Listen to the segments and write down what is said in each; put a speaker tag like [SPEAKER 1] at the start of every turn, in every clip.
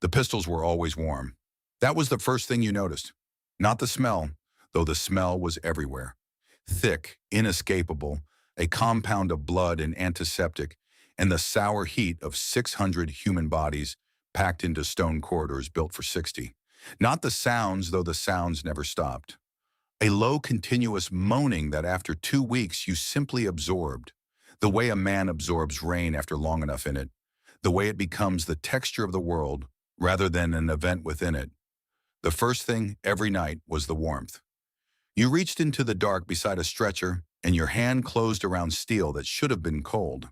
[SPEAKER 1] The pistols were always warm. That was the first thing you noticed. Not the smell, though the smell was everywhere. Thick, inescapable, a compound of blood and antiseptic, and the sour heat of 600 human bodies packed into stone corridors built for 60. Not the sounds, though the sounds never stopped. A low, continuous moaning that after 2 weeks you simply absorbed, the way a man absorbs rain after long enough in it, the way it becomes the texture of the world rather than an event within it. The first thing every night was the warmth. You reached into the dark beside a stretcher, and your hand closed around steel that should have been cold.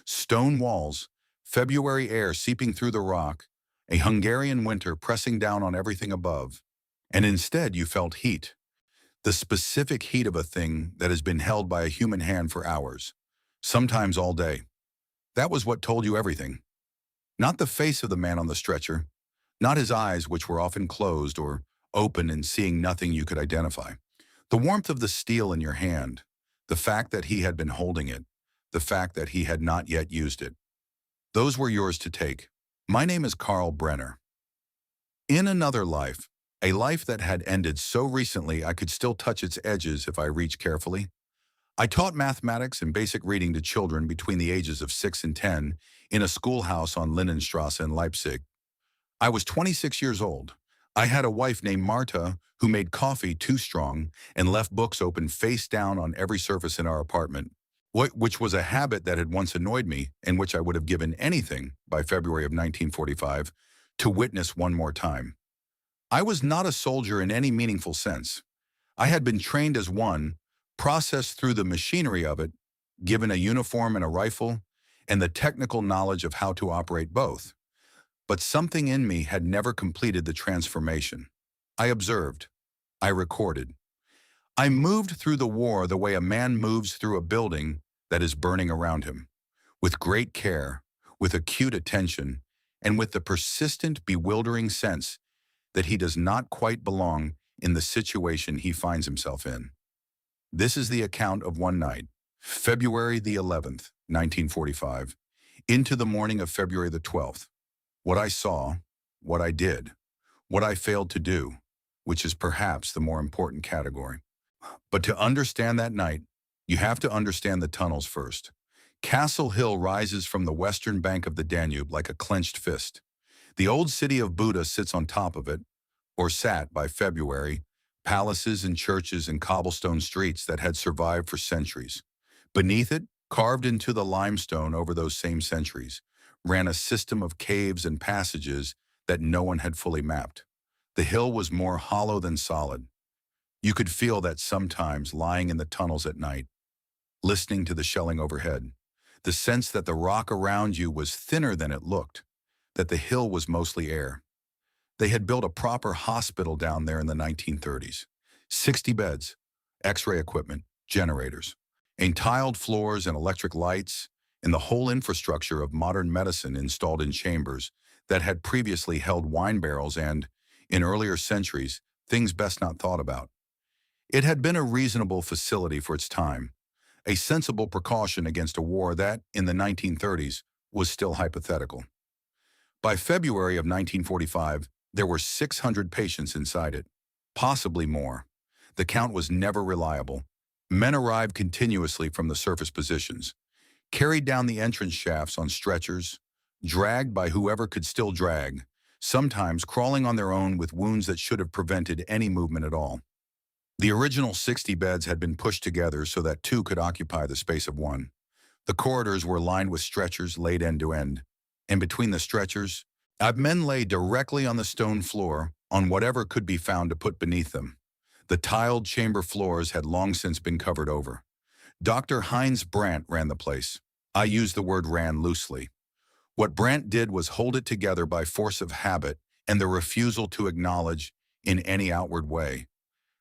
[SPEAKER 1] Stone walls, February air seeping through the rock, a Hungarian winter pressing down on everything above, and instead you felt heat, the specific heat of a thing that has been held by a human hand for hours, sometimes all day. That was what told you everything. Not the face of the man on the stretcher, not his eyes, which were often closed or open and seeing nothing you could identify. The warmth of the steel in your hand, the fact that he had been holding it, the fact that he had not yet used it. Those were yours to take. My name is Carl Brenner. In another life, a life that had ended so recently I could still touch its edges if I reached carefully, I taught mathematics and basic reading to children between the ages of 6 and 10 in a schoolhouse on Lindenstrasse in Leipzig. I was 26 years old. I had a wife named Marta who made coffee too strong and left books open face down on every surface in our apartment, which was a habit that had once annoyed me and which I would have given anything by February of 1945 to witness one more time. I was not a soldier in any meaningful sense. I had been trained as one, processed through the machinery of it, given a uniform and a rifle, and the technical knowledge of how to operate both. But something in me had never completed the transformation. I observed. I recorded. I moved through the war the way a man moves through a building that is burning around him, with great care, with acute attention, and with the persistent, bewildering sense that he does not quite belong in the situation he finds himself in. This is the account of one night, February the 11th, 1945, into the morning of February the 12th. What I saw, what I did, what I failed to do, which is perhaps the more important category. But to understand that night, you have to understand the tunnels first. Castle Hill rises from the western bank of the Danube like a clenched fist. The old city of Buda sits on top of it, or sat by February, palaces and churches and cobblestone streets that had survived for centuries. Beneath it, carved into the limestone over those same centuries, ran a system of caves and passages that no one had fully mapped. The hill was more hollow than solid. You could feel that sometimes lying in the tunnels at night, listening to the shelling overhead, the sense that the rock around you was thinner than it looked, that the hill was mostly air. They had built a proper hospital down there in the 1930s. 60 beds, X-ray equipment, generators, and tiled floors and electric lights, and the whole infrastructure of modern medicine installed in chambers that had previously held wine barrels and, in earlier centuries, things best not thought about. It had been a reasonable facility for its time, a sensible precaution against a war that, in the 1930s, was still hypothetical. By February of 1945, there were 600 patients inside it, possibly more. The count was never reliable. Men arrived continuously from the surface positions, carried down the entrance shafts on stretchers, dragged by whoever could still drag, sometimes crawling on their own with wounds that should have prevented any movement at all. The original 60 beds had been pushed together so that 2 could occupy the space of 1. The corridors were lined with stretchers laid end to end, and between the stretchers, men lay directly on the stone floor on whatever could be found to put beneath them. The tiled chamber floors had long since been covered over. Dr. Heinz Brandt ran the place. I use the word ran loosely. What Brandt did was hold it together by force of habit and the refusal to acknowledge, in any outward way,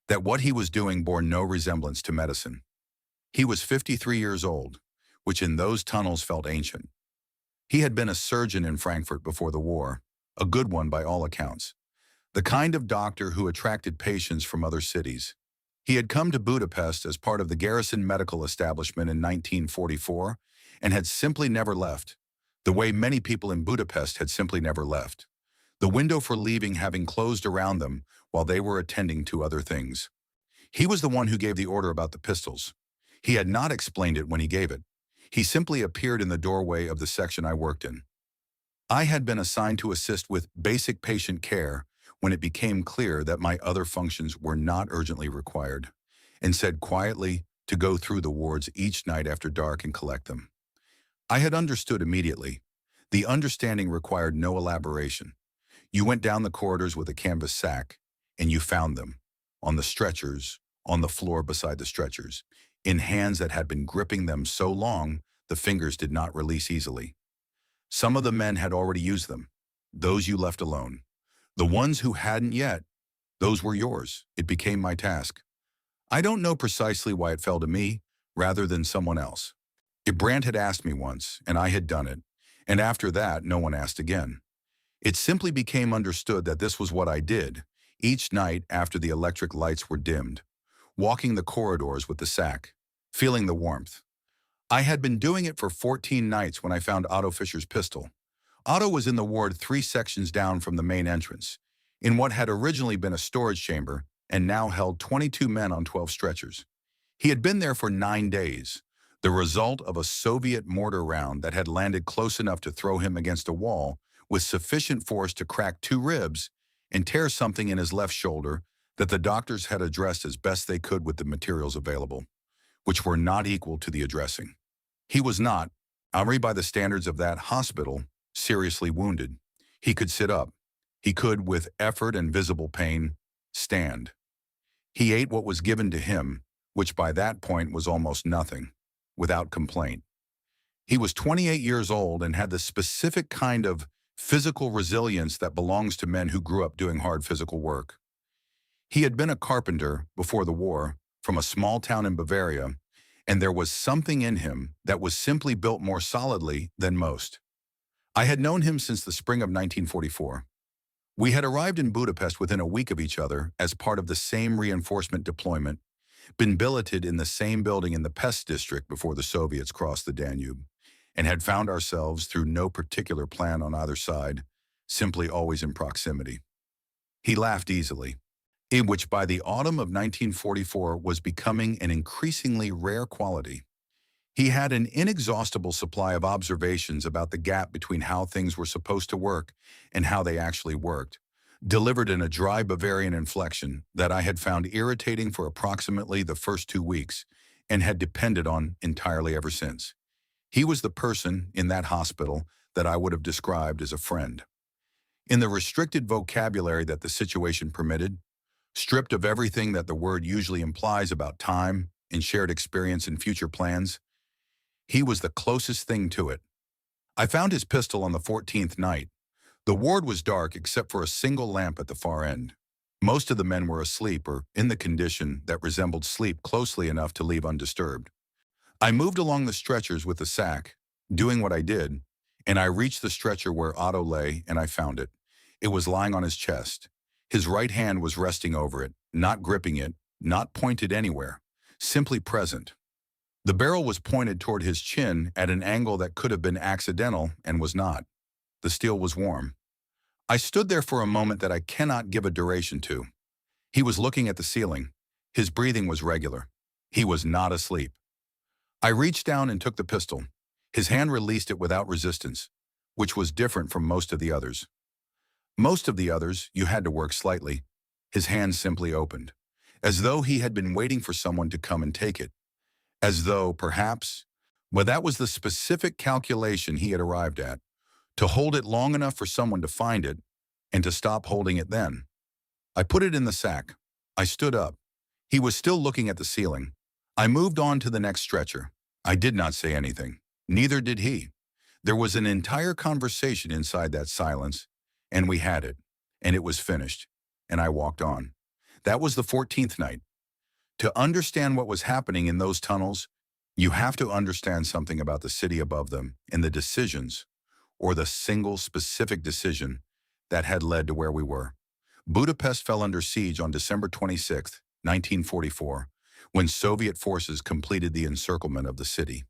[SPEAKER 1] that what he was doing bore no resemblance to medicine. He was 53 years old, which in those tunnels felt ancient. He had been a surgeon in Frankfurt before the war, a good one by all accounts, the kind of doctor who attracted patients from other cities. He had come to Budapest as part of the garrison medical establishment in 1944 and had simply never left, the way many people in Budapest had simply never left. the window for leaving having closed around them while they were attending to other things. He was the one who gave the order about the pistols. He had not explained it when he gave it. He simply appeared in the doorway of the section I worked in. I had been assigned to assist with basic patient care when it became clear that my other functions were not urgently required, and said quietly to go through the wards each night after dark and collect them. I had understood immediately. The understanding required no elaboration. You went down the corridors with a canvas sack, and you found them, on the stretchers, on the floor beside the stretchers, in hands that had been gripping them so long the fingers did not release easily. Some of the men had already used them. Those you left alone. The ones who hadn't yet, those were yours. It became my task. I don't know precisely why it fell to me, rather than someone else. If Brandt had asked me once, and I had done it, and after that no one asked again. It simply became understood that this was what I did, each night after the electric lights were dimmed, walking the corridors with the sack, feeling the warmth. I had been doing it for 14 nights when I found Otto Fischer's pistol. Otto was in the ward 3 sections down from the main entrance, in what had originally been a storage chamber and now held 22 men on 12 stretchers. He had been there for 9 days, the result of a Soviet mortar round that had landed close enough to throw him against a wall with sufficient force to crack 2 ribs and tear something in his left shoulder that the doctors had addressed as best they could with the materials available, which were not equal to the addressing. He was not, Omri by the standards of that hospital, seriously wounded. He could sit up. He could, with effort and visible pain, stand. He ate what was given to him, which by that point was almost nothing, without complaint. He was 28 years old and had the specific kind of physical resilience that belongs to men who grew up doing hard physical work. He had been a carpenter before the war from a small town in Bavaria, and there was something in him that was simply built more solidly than most. I had known him since the spring of 1944. We had arrived in Budapest within a week of each other as part of the same reinforcement deployment, been billeted in the same building in the Pest district before the Soviets crossed the Danube, and had found ourselves through no particular plan on either side, simply always in proximity. He laughed easily, in which by the autumn of 1944 was becoming an increasingly rare quality. He had an inexhaustible supply of observations about the gap between how things were supposed to work and how they actually worked, delivered in a dry Bavarian inflection that I had found irritating for approximately the first 2 weeks and had depended on entirely ever since. He was the person in that hospital that I would have described as a friend. In the restricted vocabulary that the situation permitted, stripped of everything that the word usually implies about time and shared experience and future plans, he was the closest thing to it. I found his pistol on the 14th night. The ward was dark except for a single lamp at the far end. Most of the men were asleep or in the condition that resembled sleep closely enough to leave undisturbed. I moved along the stretchers with the sack, doing what I did, and I reached the stretcher where Otto lay and I found it. It was lying on his chest. His right hand was resting over it, not gripping it, not pointed anywhere, simply present. The barrel was pointed toward his chin at an angle that could have been accidental and was not. The steel was warm. I stood there for a moment that I cannot give a duration to. He was looking at the ceiling. His breathing was regular. He was not asleep. I reached down and took the pistol. His hand released it without resistance, which was different from most of the others. Most of the others, you had to work slightly. His hand simply opened, as though he had been waiting for someone to come and take it. As though, perhaps, well, that was the specific calculation he had arrived at, to hold it long enough for someone to find it, and to stop holding it then. I put it in the sack. I stood up. He was still looking at the ceiling. I moved on to the next stretcher. I did not say anything. Neither did he. There was an entire conversation inside that silence, and we had it, and it was finished, and I walked on. That was the 14th night. To understand what was happening in those tunnels, you have to understand something about the city above them and the decisions, or the single specific decision that had led to where we were. Budapest fell under siege on December 26, 1944, when Soviet forces completed the encirclement of the city.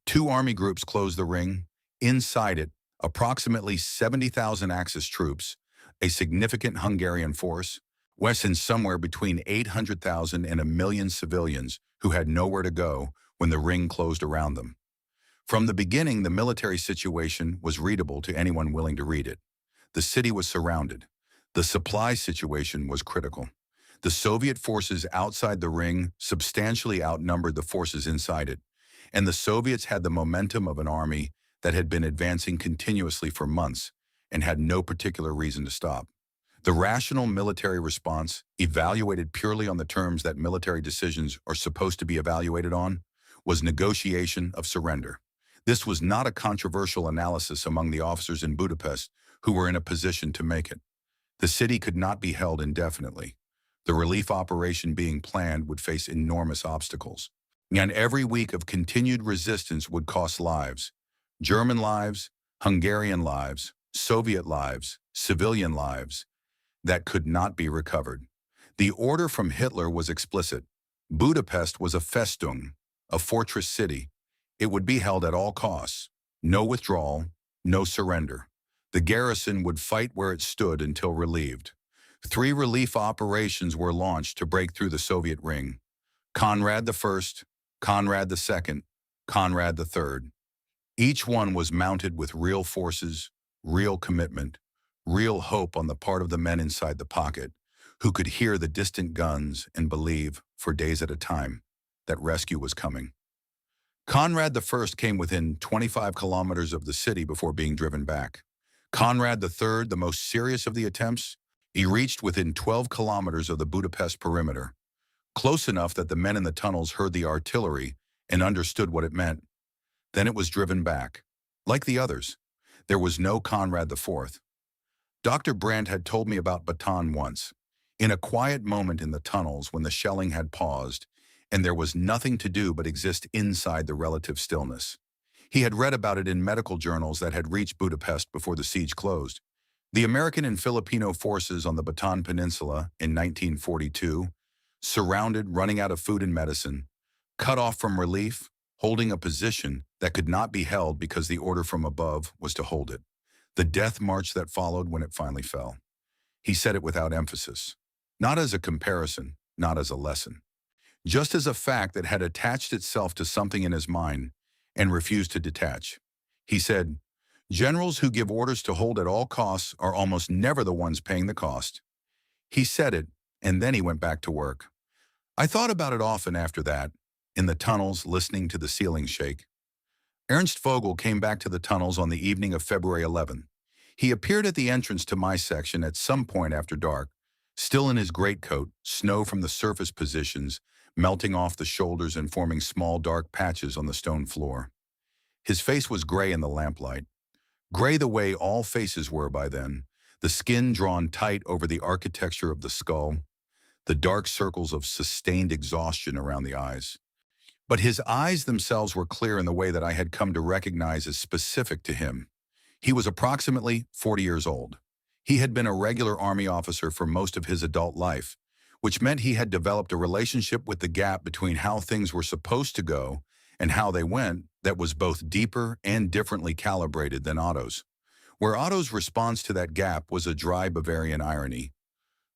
[SPEAKER 1] 2 army groups closed the ring. Inside it, approximately 70,000 Axis troops, a significant Hungarian force, less than somewhere between 800,000 and 1 million civilians who had nowhere to go when the ring closed around them. From the beginning, the military situation was readable to anyone willing to read it. The city was surrounded. The supply situation was critical. The Soviet forces outside the ring substantially outnumbered the forces inside it, and the Soviets had the momentum of an army that had been advancing continuously for months and had no particular reason to stop. The rational military response, evaluated purely on the terms that military decisions are supposed to be evaluated on, was negotiation of surrender. This was not a controversial analysis among the officers in Budapest who were in a position to make it. The city could not be held indefinitely. The relief operation being planned would face enormous obstacles. And every week of continued resistance would cost lives. German lives, Hungarian lives, Soviet lives, civilian lives, that could not be recovered. The order from Hitler was explicit. Budapest was a Festung, a fortress city. It would be held at all costs. No withdrawal, no surrender. The garrison would fight where it stood until relieved. 3 relief operations were launched to break through the Soviet ring. Conrad I, Conrad II, Conrad III. Each one was mounted with real forces, real commitment, real hope on the part of the men inside the pocket, who could hear the distant guns and believe, for days at a time, that rescue was coming. Conrad I came within 25 kilometers of the city before being driven back. Conrad III, the most serious of the attempts, he reached within 12 kilometers of the Budapest perimeter, close enough that the men in the tunnels heard the artillery and understood what it meant. Then it was driven back. Like the others, there was no Conrad IV. Dr. Brandt had told me about Bataan once, in a quiet moment in the tunnels when the shelling had paused, and there was nothing to do but exist inside the relative stillness. He had read about it in medical journals that had reached Budapest before the siege closed. The American and Filipino forces on the Bataan Peninsula in 1942, surrounded, running out of food and medicine, cut off from relief, holding a position that could not be held because the order from above was to hold it. The death march that followed when it finally fell. He said it without emphasis, not as a comparison, not as a lesson, just as a fact that had attached itself to something in his mind and refused to detach. He said, "Generals who give orders to hold at all costs are almost never the ones paying the cost." He said it, and then he went back to work. I thought about it often after that, in the tunnels listening to the ceiling shake. Ernst Vogel came back to the tunnels on the evening of February 11. He appeared at the entrance to my section at some point after dark, still in his greatcoat, snow from the surface positions melting off the shoulders and forming small dark patches on the stone floor. His face was gray in the lamplight, gray the way all faces were by then, the skin drawn tight over the architecture of the skull, the dark circles of sustained exhaustion around the eyes. But his eyes themselves were clear in the way that I had come to recognize as specific to him. He was approximately 40 years old. He had been a regular Army officer for most of his adult life, which meant he had developed a relationship with the gap between how things were supposed to go and how they went that was both deeper and differently calibrated than Otto's. Where Otto's response to that gap was a dry Bavarian irony,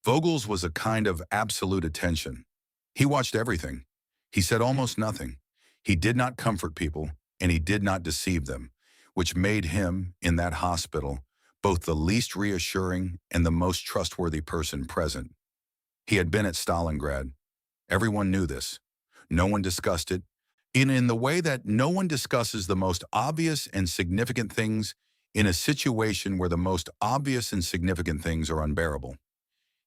[SPEAKER 1] Vogel's was a kind of absolute attention. He watched everything. He said almost nothing. He did not comfort people, and he did not deceive them, which made him, in that hospital, both the least reassuring and the most trustworthy person present. He had been at Stalingrad. Everyone knew this. No one discussed it. In the way that no one discusses the most obvious and significant things in a situation where the most obvious and significant things are unbearable.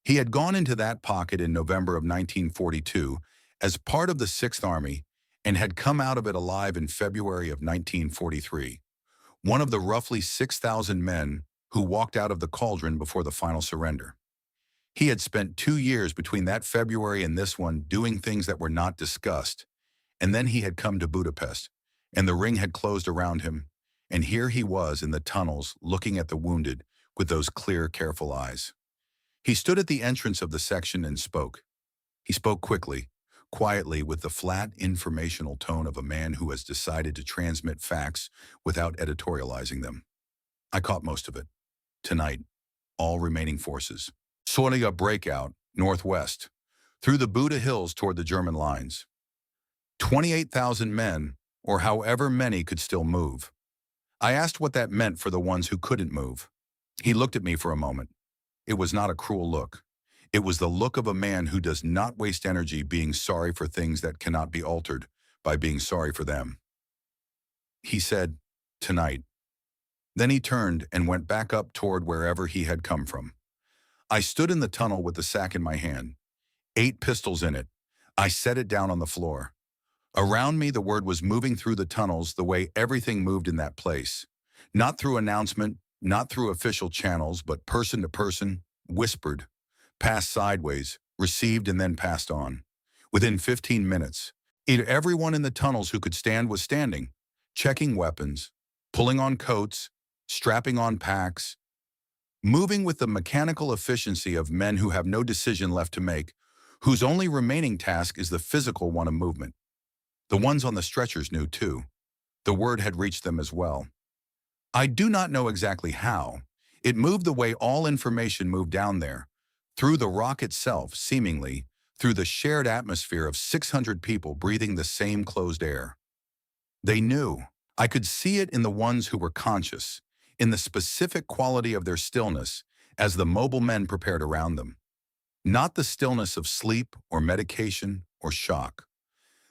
[SPEAKER 1] He had gone into that pocket in November of 1942 as part of the 6th Army and had come out of it alive in February of 1943, one of the roughly 6,000 men who walked out of the cauldron before the final surrender. He had spent 2 years between that February and this one doing things that were not discussed, and then he had come to Budapest, and the ring had closed around him, and here he was in the tunnels looking at the wounded with those clear, careful eyes. He stood at the entrance of the section and spoke. He spoke quickly, quietly, with the flat, informational tone of a man who has decided to transmit facts without editorializing them. I caught most of it. Tonight, all remaining forces. Sorting a breakout, northwest, through the Buda Hills toward the German lines. 28,000 men, or however many could still move. I asked what that meant for the ones who couldn't move. He looked at me for a moment. It was not a cruel look. It was the look of a man who does not waste energy being sorry for things that cannot be altered by being sorry for them. He said, "Tonight." Then he turned and went back up toward wherever he had come from. I stood in the tunnel with the sack in my hand, 8 pistols in it. I set it down on the floor. Around me, the word was moving through the tunnels the way everything moved in that place. Not through announcement, not through official channels, but person to person, whispered, passed sideways, received and then passed on. Within 15 minutes, everyone in the tunnels who could stand was standing, checking weapons, pulling on coats, strapping on packs, moving with the mechanical efficiency of men who have no decision left to make, whose only remaining task is the physical one of movement. The ones on the stretchers knew too. The word had reached them as well. I do not know exactly how. It moved the way all information moved down there, through the rock itself, seemingly, through the shared atmosphere of 600 people breathing the same closed air. They knew. I could see it in the ones who were conscious, in the specific quality of their stillness as the mobile men prepared around them. Not the stillness of sleep or medication or shock.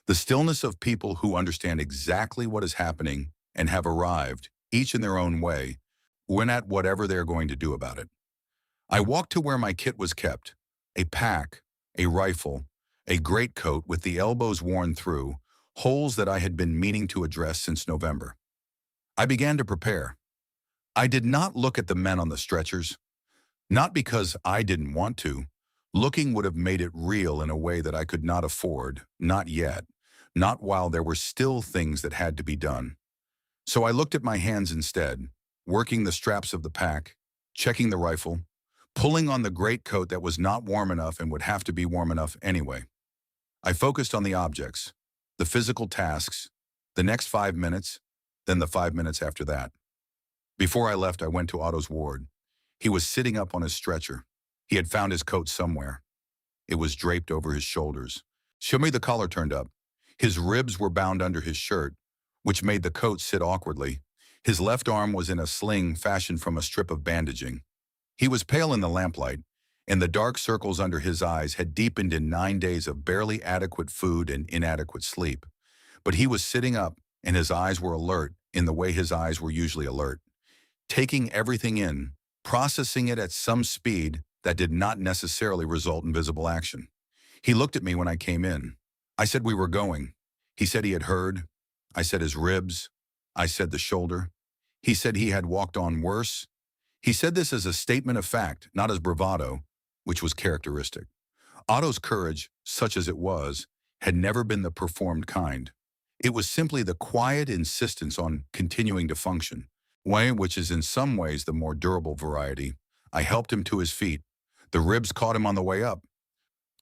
[SPEAKER 1] The stillness of people who understand exactly what is happening and have arrived, each in their own way, when at whatever they're going to do about it. I walked to where my kit was kept, a pack, a rifle, a greatcoat with the elbows worn through, holes that I had been meaning to address since November. I began to prepare. I did not look at the men on the stretchers, not because I didn't want to. Looking would have made it real in a way that I could not afford, not yet, not while there were still things that had to be done. So I looked at my hands instead, working the straps of the pack, checking the rifle, pulling on the greatcoat that was not warm enough and would have to be warm enough anyway. I focused on the objects, the physical tasks, the next 5 minutes, then the 5 minutes after that. Before I left, I went to Otto's ward. He was sitting up on his stretcher. He had found his coat somewhere. It was draped over his shoulders. Show me the collar turned up. His ribs were bound under his shirt, which made the coat sit awkwardly. His left arm was in a sling fashioned from a strip of bandaging. He was pale in the lamplight, and the dark circles under his eyes had deepened in 9 days of barely adequate food and inadequate sleep. But he was sitting up, and his eyes were alert in the way his eyes were usually alert, taking everything in, processing it at some speed that did not necessarily result in visible action. He looked at me when I came in. I said we were going. He said he had heard. I said his ribs. I said the shoulder. He said he had walked on worse. He said this as a statement of fact, not as bravado, which was characteristic. Otto's courage, such as it was, had never been the performed kind. It was simply the quiet insistence on continuing to function, which is in some ways the more durable variety. I helped him to his feet. The ribs caught him on the way up.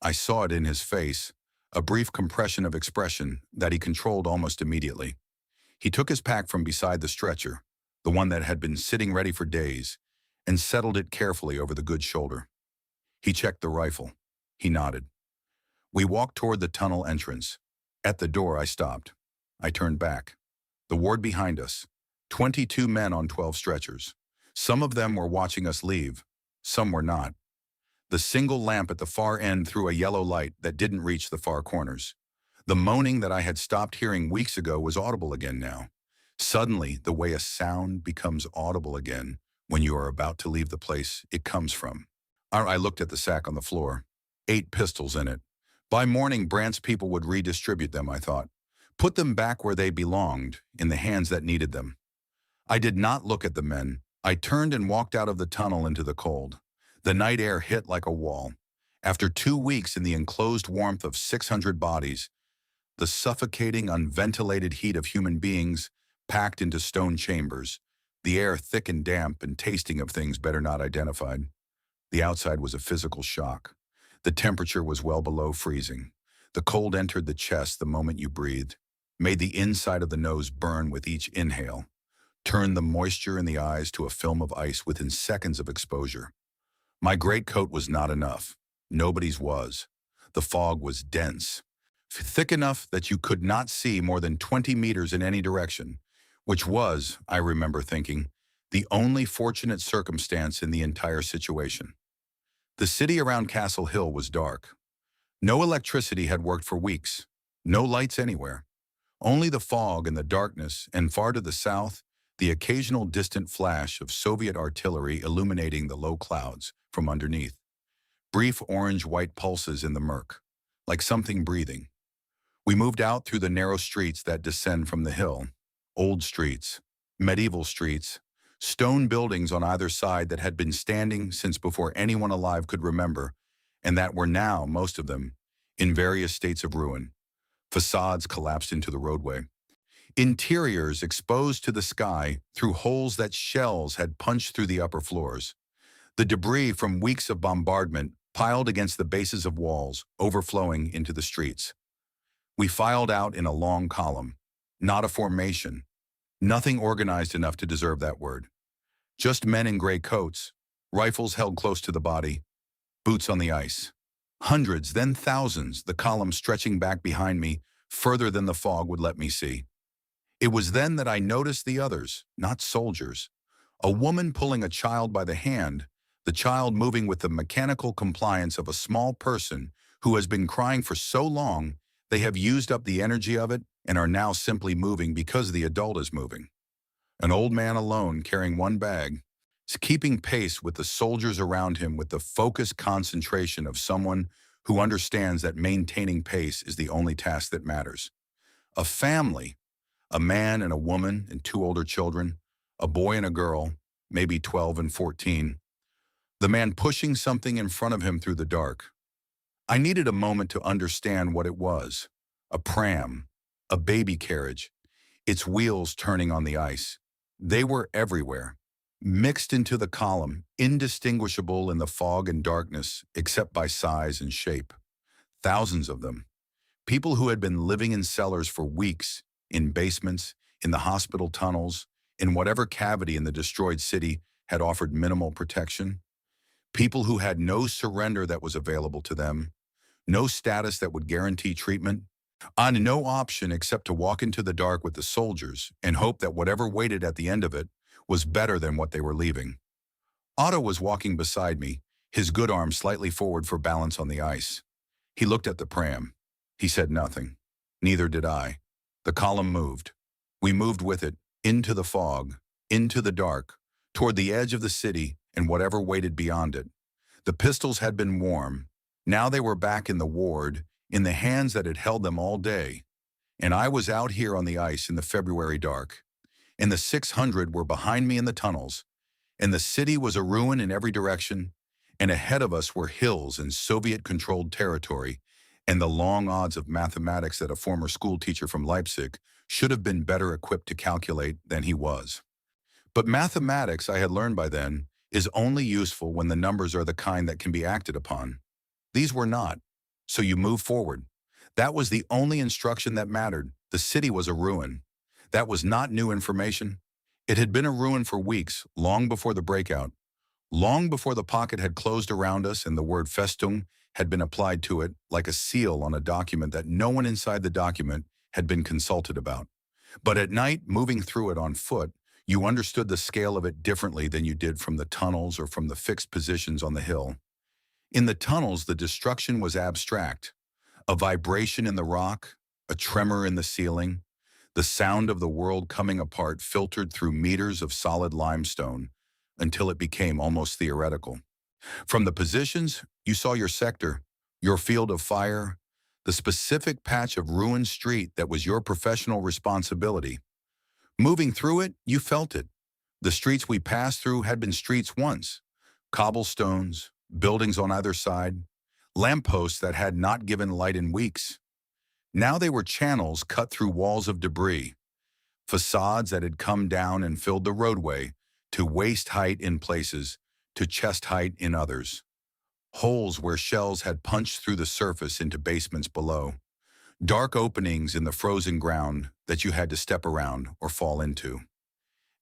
[SPEAKER 1] I saw it in his face, a brief compression of expression that he controlled almost immediately. He took his pack from beside the stretcher, the one that had been sitting ready for days, and settled it carefully over the good shoulder. He checked the rifle. He nodded. We walked toward the tunnel entrance. At the door, I stopped. I turned back. The ward behind us. 22 men on 12 stretchers. Some of them were watching us leave. Some were not. The single lamp at the far end threw a yellow light that didn't reach the far corners. The moaning that I had stopped hearing weeks ago was audible again now. Suddenly, the way a sound becomes audible again when you are about to leave the place it comes from. I looked at the sack on the floor. 8 pistols in it. By morning, Brandt's people would redistribute them, I thought. Put them back where they belonged, in the hands that needed them. I did not look at the men. I turned and walked out of the tunnel into the cold. The night air hit like a wall. After 2 weeks in the enclosed warmth of 600 bodies, the suffocating, unventilated heat of human beings packed into stone chambers, the air thick and damp and tasting of things better not identified. The outside was a physical shock. The temperature was well below freezing. The cold entered the chest the moment you breathed, made the inside of the nose burn with each inhale, turned the moisture in the eyes to a film of ice within seconds of exposure. My greatcoat was not enough. Nobody's was. The fog was dense, thick enough that you could not see more than 20 meters in any direction, which was, I remember thinking, the only fortunate circumstance in the entire situation. The city around Castle Hill was dark. No electricity had worked for weeks. No lights anywhere. Only the fog and the darkness, and far to the south, the occasional distant flash of Soviet artillery illuminating the low clouds from underneath. Brief orange-white pulses in the murk, like something breathing. We moved out through the narrow streets that descend from the hill. Old streets, medieval streets, stone buildings on either side that had been standing since before anyone alive could remember, and that were now, most of them, in various states of ruin. Facades collapsed into the roadway. Interiors exposed to the sky through holes that shells had punched through the upper floors. The debris from weeks of bombardment piled against the bases of walls, overflowing into the streets. We filed out in a long column, not a formation, nothing organized enough to deserve that word. Just men in gray coats, rifles held close to the body, boots on the ice. Hundreds, then thousands, the column stretching back behind me, further than the fog would let me see. It was then that I noticed the others, not soldiers. A woman pulling a child by the hand, the child moving with the mechanical compliance of a small person who has been crying for so long they have used up the energy of it and are now simply moving because the adult is moving. An old man alone carrying one bag is keeping pace with the soldiers around him with the focused concentration of someone who understands that maintaining pace is the only task that matters. A family, a man and a woman and two older children, a boy and a girl, maybe 12 and 14. The man pushing something in front of him through the dark. I needed a moment to understand what it was. A pram, a baby carriage, its wheels turning on the ice. They were everywhere, mixed into the column, indistinguishable in the fog and darkness, except by size and shape. Thousands of them. People who had been living in cellars for weeks, in basements, in the hospital tunnels, in whatever cavity in the destroyed city had offered minimal protection. People who had no surrender that was available to them, no status that would guarantee treatment, on no option except to walk into the dark with the soldiers and hope that whatever waited at the end of it was better than what they were leaving. Otto was walking beside me, his good arm slightly forward for balance on the ice. He looked at the pram. He said nothing. Neither did I. The column moved. We moved with it, into the fog, into the dark, toward the edge of the city and whatever waited beyond it. The pistols had been warm. Now they were back in the ward, in the hands that had held them all day. And I was out here on the ice in the February dark. And the 600 were behind me in the tunnels. And the city was a ruin in every direction. And ahead of us were hills and Soviet-controlled territory, and the long odds of mathematics that a former schoolteacher from Leipzig should have been better equipped to calculate than he was. But mathematics, I had learned by then, is only useful when the numbers are the kind that can be acted upon. These were not. So you move forward. That was the only instruction that mattered. The city was a ruin. That was not new information. It had been a ruin for weeks, long before the breakout. Long before the pocket had closed around us and the word Festung had been applied to it like a seal on a document that no one inside the document had been consulted about. But at night, moving through it on foot, you understood the scale of it differently than you did from the tunnels or from the fixed positions on the hill. In the tunnels, the destruction was abstract. A vibration in the rock, a tremor in the ceiling, the sound of the world coming apart filtered through meters of solid limestone until it became almost theoretical. From the positions, you saw your sector, your field of fire, the specific patch of ruined street that was your professional responsibility. Moving through it, you felt it. The streets we passed through had been streets once. Cobblestones, buildings on either side, lampposts that had not given light in weeks. Now they were channels cut through walls of debris, facades that had come down and filled the roadway to waist height in places, to chest height in others. Holes where shells had punched through the surface into basements below. Dark openings in the frozen ground that you had to step around or fall into.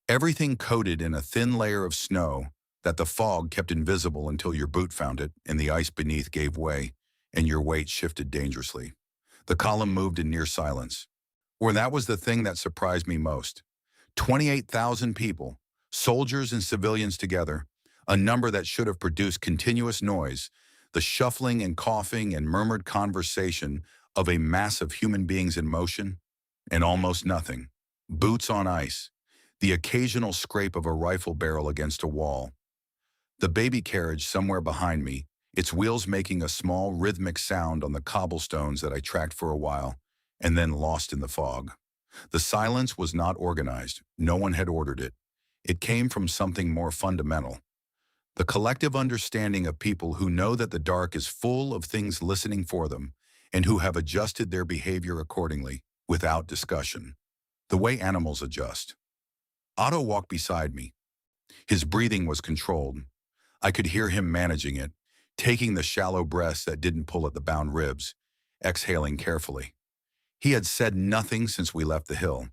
[SPEAKER 1] Everything coated in a thin layer of snow, that the fog kept invisible until your boot found it and the ice beneath gave way and your weight shifted dangerously. The column moved in near silence. Or that was the thing that surprised me most. 28,000 people, soldiers and civilians together, a number that should have produced continuous noise, the shuffling and coughing and murmured conversation of a mass of human beings in motion, and almost nothing. Boots on ice, the occasional scrape of a rifle barrel against a wall. The baby carriage somewhere behind me, its wheels making a small rhythmic sound on the cobblestones that I tracked for a while, and then lost in the fog. The silence was not organized. No one had ordered it. It came from something more fundamental. The collective understanding of people who know that the dark is full of things listening for them and who have adjusted their behavior accordingly, without discussion. The way animals adjust. Otto walked beside me. His breathing was controlled. I could hear him managing it, taking the shallow breaths that didn't pull at the bound ribs, exhaling carefully. He had said nothing since we left the hill.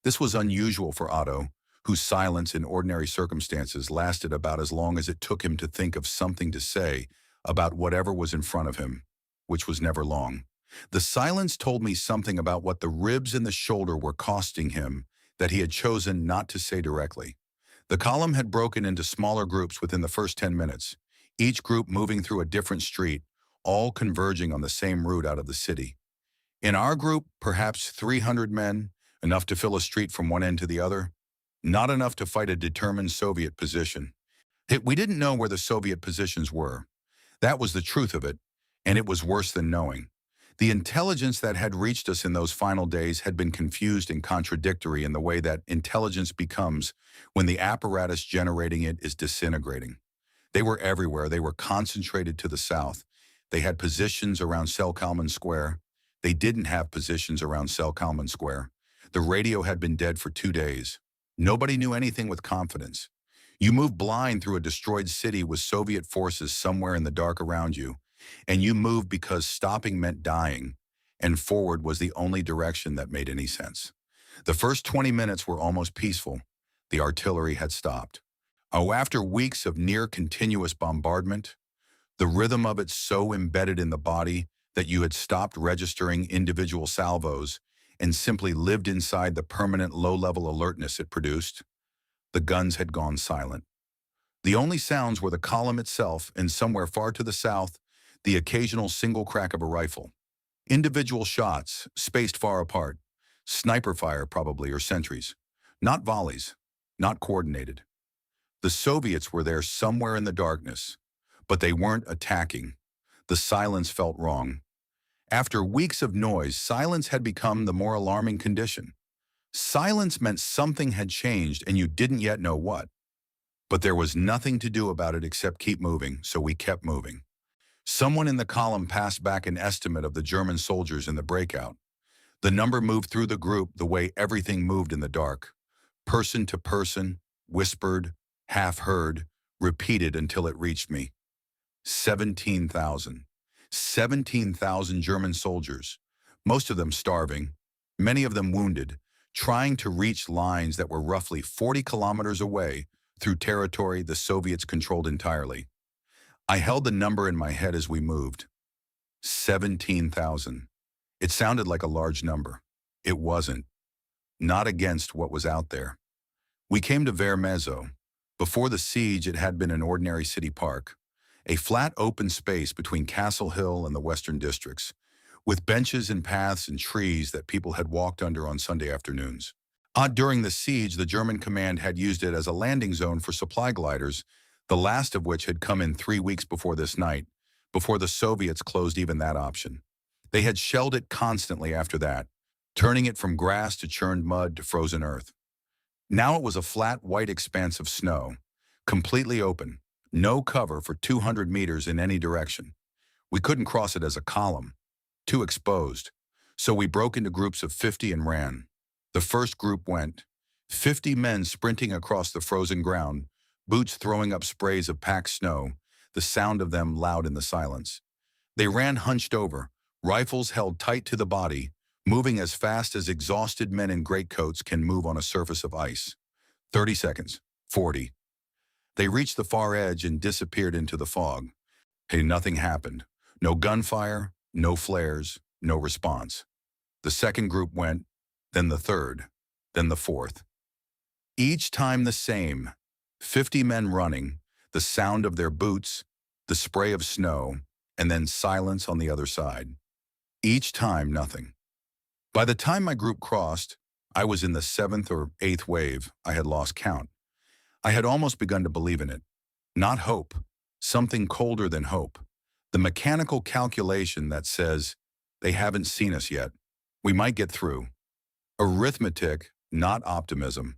[SPEAKER 1] This was unusual for Otto, whose silence in ordinary circumstances lasted about as long as it took him to think of something to say about whatever was in front of him, which was never long. The silence told me something about what the ribs and the shoulder were costing him that he had chosen not to say directly. The column had broken into smaller groups within the first 10 minutes, each group moving through a different street, all converging on the same route out of the city. In our group, perhaps 300 men, enough to fill a street from one end to the other, not enough to fight a determined Soviet position. We didn't know where the Soviet positions were. That was the truth of it, and it was worse than knowing. The intelligence that had reached us in those final days had been confused and contradictory in the way that intelligence becomes when the apparatus generating it is disintegrating. They were everywhere. They were concentrated to the south. They had positions around Selkalman Square. They didn't have positions around Selkalman Square. The radio had been dead for 2 days. Nobody knew anything with confidence. You moved blind through a destroyed city with Soviet forces somewhere in the dark around you, and you moved because stopping meant dying, and forward was the only direction that made any sense. The first 20 minutes were almost peaceful. The artillery had stopped. Oh, after weeks of near-continuous bombardment, the rhythm of it so embedded in the body that you had stopped registering individual salvos and simply lived inside the permanent low-level alertness it produced, the guns had gone silent. The only sounds were the column itself and somewhere far to the south, the occasional single crack of a rifle. Individual shots, spaced far apart. Sniper fire, probably, or sentries. Not volleys, not coordinated. The Soviets were there somewhere in the darkness, but they weren't attacking. The silence felt wrong. After weeks of noise, silence had become the more alarming condition. Silence meant something had changed and you didn't yet know what. But there was nothing to do about it except keep moving, so we kept moving. Someone in the column passed back an estimate of the German soldiers in the breakout. The number moved through the group the way everything moved in the dark. Person to person, whispered, half heard, repeated until it reached me. 17,000. 17,000 German soldiers, most of them starving, many of them wounded, trying to reach lines that were roughly 40 kilometers away through territory the Soviets controlled entirely. I held the number in my head as we moved. 17,000. It sounded like a large number. It wasn't. Not against what was out there. We came to Vermezzo. Before the siege, it had been an ordinary city park, a flat open space between Castle Hill and the western districts, with benches and paths and trees that people had walked under on Sunday afternoons. During the siege, the German command had used it as a landing zone for supply gliders, the last of which had come in 3 weeks before this night, before the Soviets closed even that option. They had shelled it constantly after that, turning it from grass to churned mud to frozen earth. Now it was a flat white expanse of snow, completely open, no cover for 200 meters in any direction. We couldn't cross it as a column, too exposed, so we broke into groups of 50 and ran. The first group went, 50 men sprinting across the frozen ground, boots throwing up sprays of packed snow, the sound of them loud in the silence. They ran hunched over, rifles held tight to the body, moving as fast as exhausted men in greatcoats can move on a surface of ice. 30 seconds, 40. They reached the far edge and disappeared into the fog. Hey, nothing happened. No gunfire, no flares, no response. The second group went, then the third, then the fourth. Each time the same, 50 men running, the sound of their boots, the spray of snow, and then silence on the other side. Each time, nothing. By the time my group crossed, I was in the seventh or eighth wave. I had lost count. I had almost begun to believe in it. Not hope, something colder than hope. The mechanical calculation that says, they haven't seen us yet. We might get through. Arithmetic, not optimism.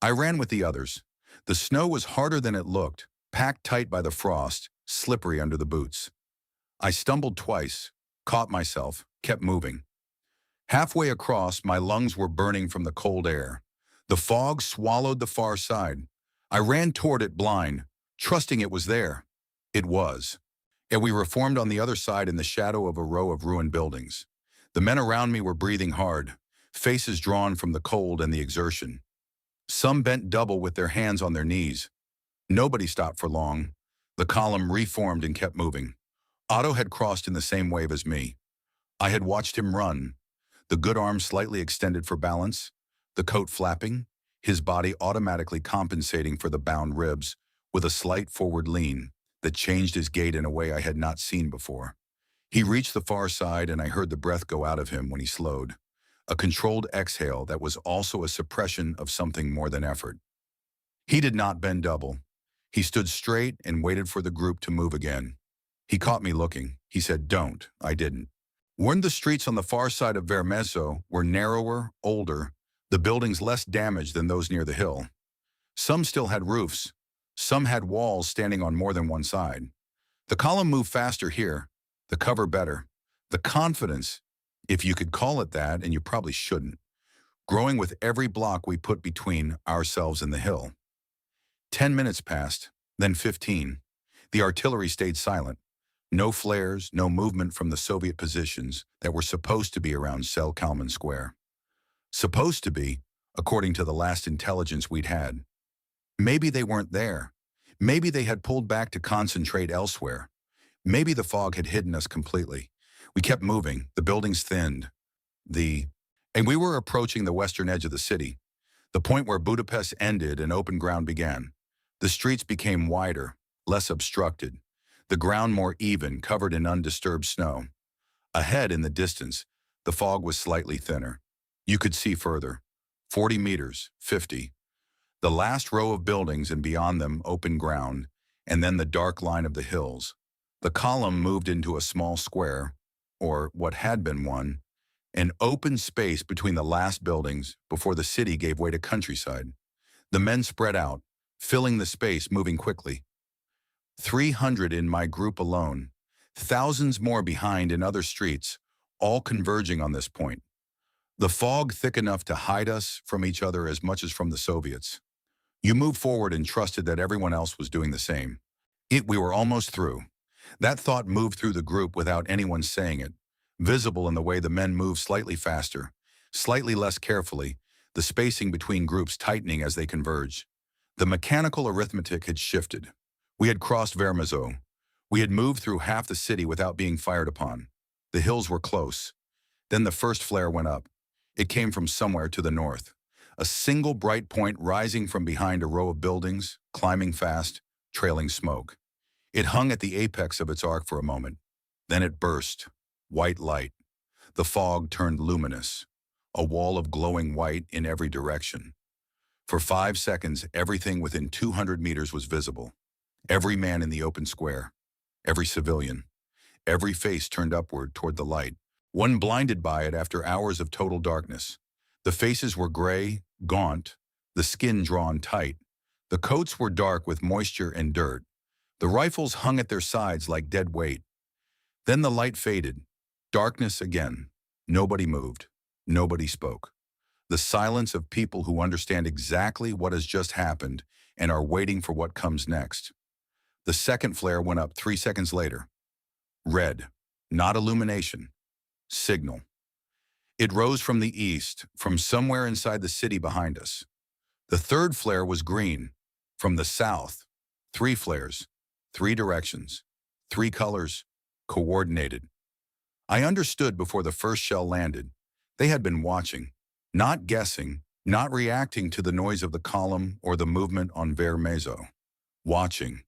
[SPEAKER 1] I ran with the others. The snow was harder than it looked, packed tight by the frost, slippery under the boots. I stumbled twice, caught myself, kept moving. Halfway across, my lungs were burning from the cold air. The fog swallowed the far side. I ran toward it blind, trusting it was there. It was. And we reformed on the other side in the shadow of a row of ruined buildings. The men around me were breathing hard, faces drawn from the cold and the exertion. Some bent double with their hands on their knees. Nobody stopped for long. The column reformed and kept moving. Otto had crossed in the same wave as me. I had watched him run, the good arm slightly extended for balance, the coat flapping, his body automatically compensating for the bound ribs, with a slight forward lean that changed his gait in a way I had not seen before. He reached the far side and I heard the breath go out of him when he slowed, a controlled exhale that was also a suppression of something more than effort. He did not bend double. He stood straight and waited for the group to move again. He caught me looking. He said, "Don't." I didn't. When the streets on the far side of Vermezzo were narrower, older, the buildings less damaged than those near the hill. Some still had roofs. Some had walls standing on more than one side. The column moved faster here, the cover better. The confidence, if you could call it that, and you probably shouldn't, growing with every block we put between ourselves and the hill. 10 minutes passed, then 15. The artillery stayed silent. No flares, no movement from the Soviet positions that were supposed to be around Cell Kalman Square. Supposed to be, according to the last intelligence we'd had. Maybe they weren't there. Maybe they had pulled back to concentrate elsewhere. Maybe the fog had hidden us completely. We kept moving, the buildings thinned. And we were approaching the western edge of the city, the point where Budapest ended and open ground began. The streets became wider, less obstructed. The ground more even, covered in undisturbed snow. Ahead in the distance, the fog was slightly thinner. You could see further. 40 meters, 50. The last row of buildings and beyond them open ground, and then the dark line of the hills. The column moved into a small square, or what had been one, an open space between the last buildings before the city gave way to countryside. The men spread out, filling the space, moving quickly. 300 in my group alone, thousands more behind in other streets, all converging on this point. The fog thick enough to hide us from each other as much as from the Soviets. You moved forward and trusted that everyone else was doing the same. We were almost through. That thought moved through the group without anyone saying it, visible in the way the men moved slightly faster, slightly less carefully, the spacing between groups tightening as they converged. The mechanical arithmetic had shifted. We had crossed Vermezzo. We had moved through half the city without being fired upon. The hills were close. Then the first flare went up. It came from somewhere to the north. A single bright point rising from behind a row of buildings, climbing fast, trailing smoke. It hung at the apex of its arc for a moment. Then it burst. White light. The fog turned luminous. A wall of glowing white in every direction. For 5 seconds, everything within 200 meters was visible. Every man in the open square. Every civilian. Every face turned upward toward the light. One blinded by it after hours of total darkness. The faces were gray, gaunt, the skin drawn tight. The coats were dark with moisture and dirt. The rifles hung at their sides like dead weight. Then the light faded. Darkness again. Nobody moved. Nobody spoke. The silence of people who understand exactly what has just happened and are waiting for what comes next. The second flare went up 3 seconds later. Red. Not illumination. Signal. It rose from the east, from somewhere inside the city behind us. The third flare was green, from the south, 3 flares, 3 directions, 3 colors, coordinated. I understood before the first shell landed. They had been watching, not guessing, not reacting to the noise of the column or the movement on Vermezo. Watching.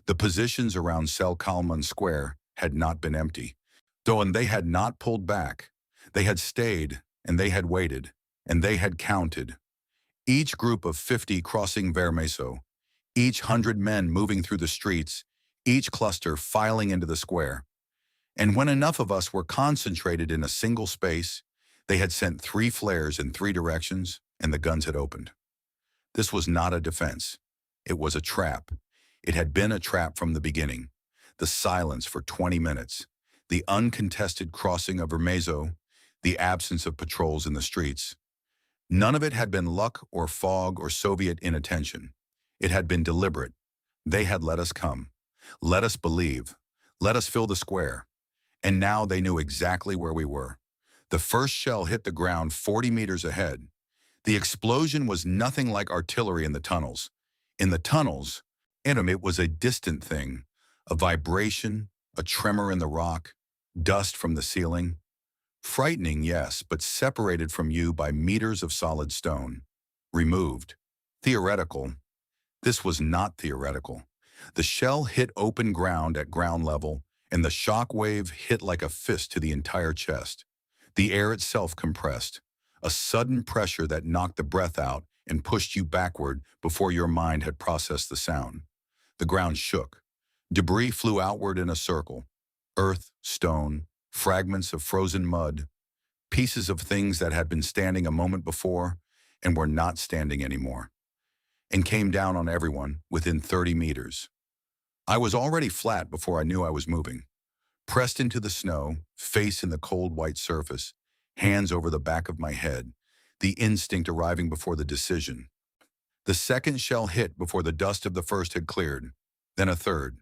[SPEAKER 1] The positions around Cell Kalman Square had not been empty. Though and they had not pulled back. They had stayed, and they had waited, and they had counted. Each group of 50 crossing Vermezo, each 100 men moving through the streets, each cluster filing into the square. And when enough of us were concentrated in a single space, they had sent 3 flares in 3 directions, and the guns had opened. This was not a defense. It was a trap. It had been a trap from the beginning. The silence for 20 minutes, the uncontested crossing of Vermezo, the absence of patrols in the streets. None of it had been luck or fog or Soviet inattention. It had been deliberate. They had let us come, let us believe, let us fill the square. And now they knew exactly where we were. The first shell hit the ground 40 meters ahead. The explosion was nothing like artillery in the tunnels. In the tunnels, it was a distant thing, a vibration, a tremor in the rock, dust from the ceiling. Frightening, yes, but separated from you by meters of solid stone. Removed. Theoretical. This was not theoretical. The shell hit open ground at ground level, and the shock wave hit like a fist to the entire chest. The air itself compressed, a sudden pressure that knocked the breath out and pushed you backward before your mind had processed the sound. The ground shook. Debris flew outward in a circle. Earth, stone, fragments of frozen mud, pieces of things that had been standing a moment before and were not standing anymore, and came down on everyone within 30 meters. I was already flat before I knew I was moving, pressed into the snow, face in the cold white surface, hands over the back of my head, the instinct arriving before the decision. The second shell hit before the dust of the first had cleared, then a third.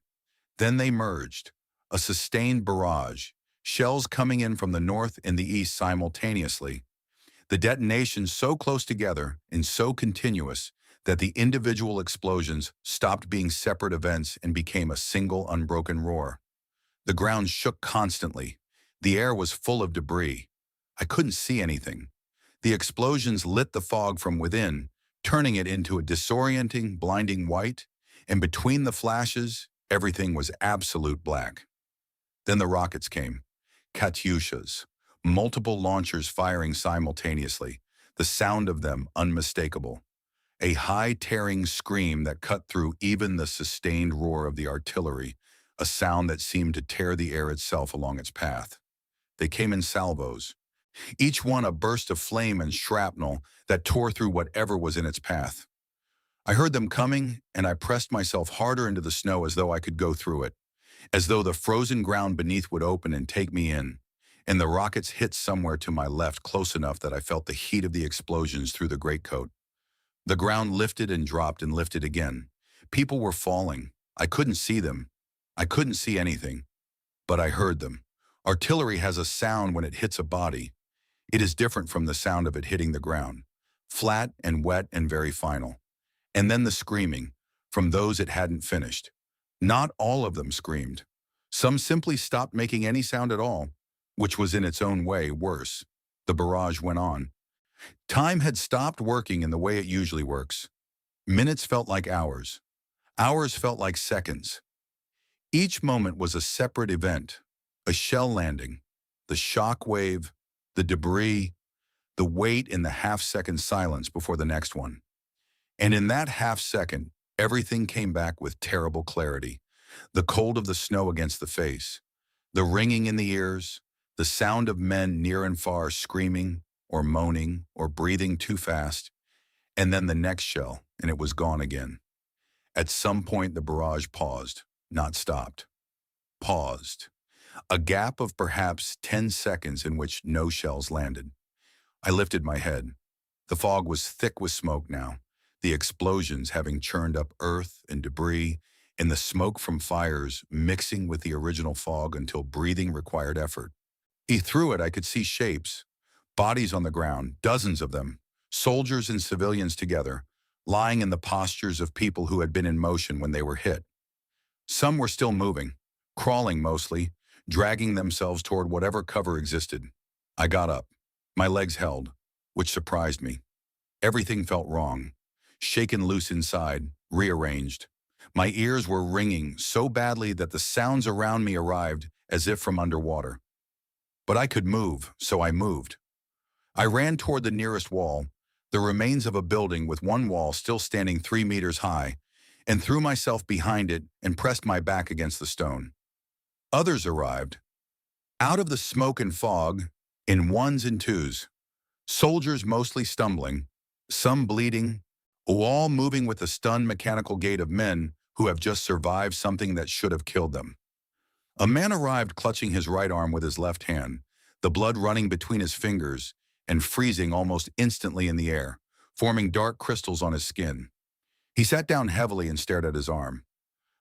[SPEAKER 1] Then they merged, a sustained barrage, shells coming in from the north and the east simultaneously. The detonations so close together and so continuous that the individual explosions stopped being separate events and became a single unbroken roar. The ground shook constantly. The air was full of debris. I couldn't see anything. The explosions lit the fog from within, turning it into a disorienting, blinding white, and between the flashes, everything was absolute black. Then the rockets came. Katyushas, multiple launchers firing simultaneously, the sound of them unmistakable. A high tearing scream that cut through even the sustained roar of the artillery, a sound that seemed to tear the air itself along its path. They came in salvos, each one a burst of flame and shrapnel that tore through whatever was in its path. I heard them coming, and I pressed myself harder into the snow as though I could go through it, as though the frozen ground beneath would open and take me in, and the rockets hit somewhere to my left close enough that I felt the heat of the explosions through the greatcoat. The ground lifted and dropped and lifted again. People were falling. I couldn't see them. I couldn't see anything. But I heard them. Artillery has a sound when it hits a body. It is different from the sound of it hitting the ground. Flat and wet and very final. And then the screaming, from those it hadn't finished. Not all of them screamed. Some simply stopped making any sound at all, which was in its own way worse. The barrage went on. Time had stopped working in the way it usually works. Minutes felt like hours. Hours felt like seconds. Each moment was a separate event, a shell landing, the shock wave, the debris, the wait in the half-second silence before the next one. And in that half-second, everything came back with terrible clarity. The cold of the snow against the face, the ringing in the ears, the sound of men near and far screaming or moaning or breathing too fast, and then the next shell, and it was gone again. At some point, the barrage paused, not stopped. Paused. A gap of perhaps 10 seconds in which no shells landed. I lifted my head. The fog was thick with smoke now, the explosions having churned up earth and debris, and the smoke from fires mixing with the original fog until breathing required effort. Through it, I could see shapes, bodies on the ground, dozens of them, soldiers and civilians together, lying in the postures of people who had been in motion when they were hit. Some were still moving, crawling mostly, dragging themselves toward whatever cover existed. I got up. My legs held, which surprised me. Everything felt wrong. Shaken loose inside, rearranged. My ears were ringing so badly that the sounds around me arrived as if from underwater. But I could move, so I moved. I ran toward the nearest wall, the remains of a building with one wall still standing 3 meters high, and threw myself behind it and pressed my back against the stone. Others arrived. Out of the smoke and fog, in ones and twos. Soldiers mostly stumbling, some bleeding, all moving with the stunned mechanical gait of men who have just survived something that should have killed them. A man arrived clutching his right arm with his left hand, the blood running between his fingers and freezing almost instantly in the air, forming dark crystals on his skin. He sat down heavily and stared at his arm.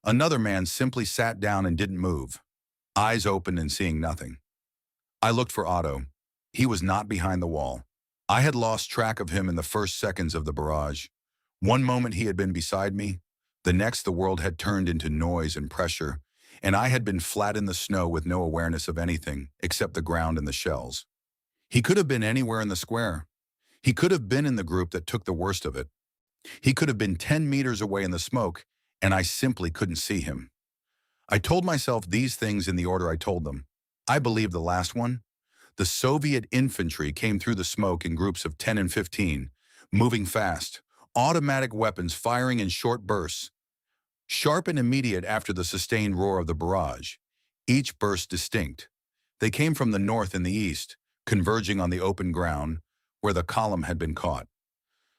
[SPEAKER 1] Another man simply sat down and didn't move, eyes open and seeing nothing. I looked for Otto. He was not behind the wall. I had lost track of him in the first seconds of the barrage. One moment he had been beside me, the next the world had turned into noise and pressure, and I had been flat in the snow with no awareness of anything except the ground and the shells. He could have been anywhere in the square. He could have been in the group that took the worst of it. He could have been 10 meters away in the smoke, and I simply couldn't see him. I told myself these things in the order I told them. I believed the last one. The Soviet infantry came through the smoke in groups of 10 and 15, moving fast, automatic weapons firing in short bursts, sharp and immediate after the sustained roar of the barrage, each burst distinct. They came from the north and the east, converging on the open ground where the column had been caught.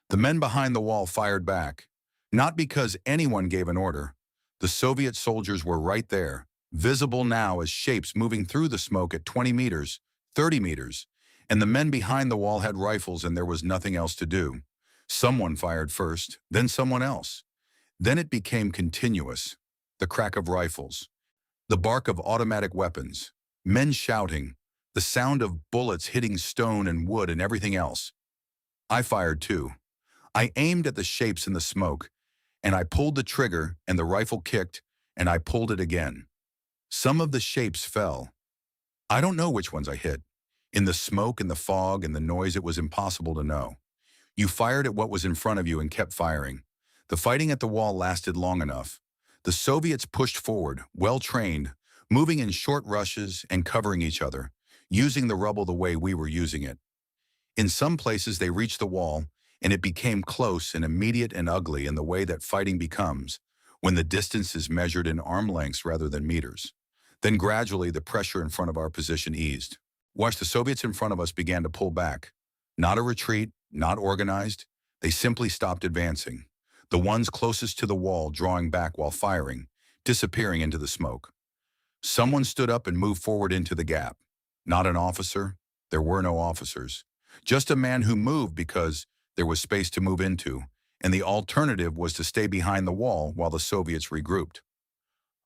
[SPEAKER 1] The men behind the wall fired back, not because anyone gave an order. The Soviet soldiers were right there, visible now as shapes moving through the smoke at 20 meters, 30 meters, and the men behind the wall had rifles and there was nothing else to do. Someone fired first, then someone else. Then it became continuous, the crack of rifles, the bark of automatic weapons, men shouting, the sound of bullets hitting stone and wood and everything else. I fired too. I aimed at the shapes in the smoke, and I pulled the trigger and the rifle kicked, and I pulled it again. Some of the shapes fell. I don't know which ones I hit. In the smoke and the fog and the noise, it was impossible to know. You fired at what was in front of you and kept firing. The fighting at the wall lasted long enough. The Soviets pushed forward, well-trained, moving in short rushes and covering each other, using the rubble the way we were using it. In some places, they reached the wall, and it became close and immediate and ugly in the way that fighting becomes, when the distance is measured in arm lengths rather than meters. Then gradually, the pressure in front of our position eased. Watch, the Soviets in front of us began to pull back. Not a retreat, not organized. They simply stopped advancing. The ones closest to the wall drawing back while firing, disappearing into the smoke. Someone stood up and moved forward into the gap. Not an officer. There were no officers. Just a man who moved because there was space to move into, and the alternative was to stay behind the wall while the Soviets regrouped.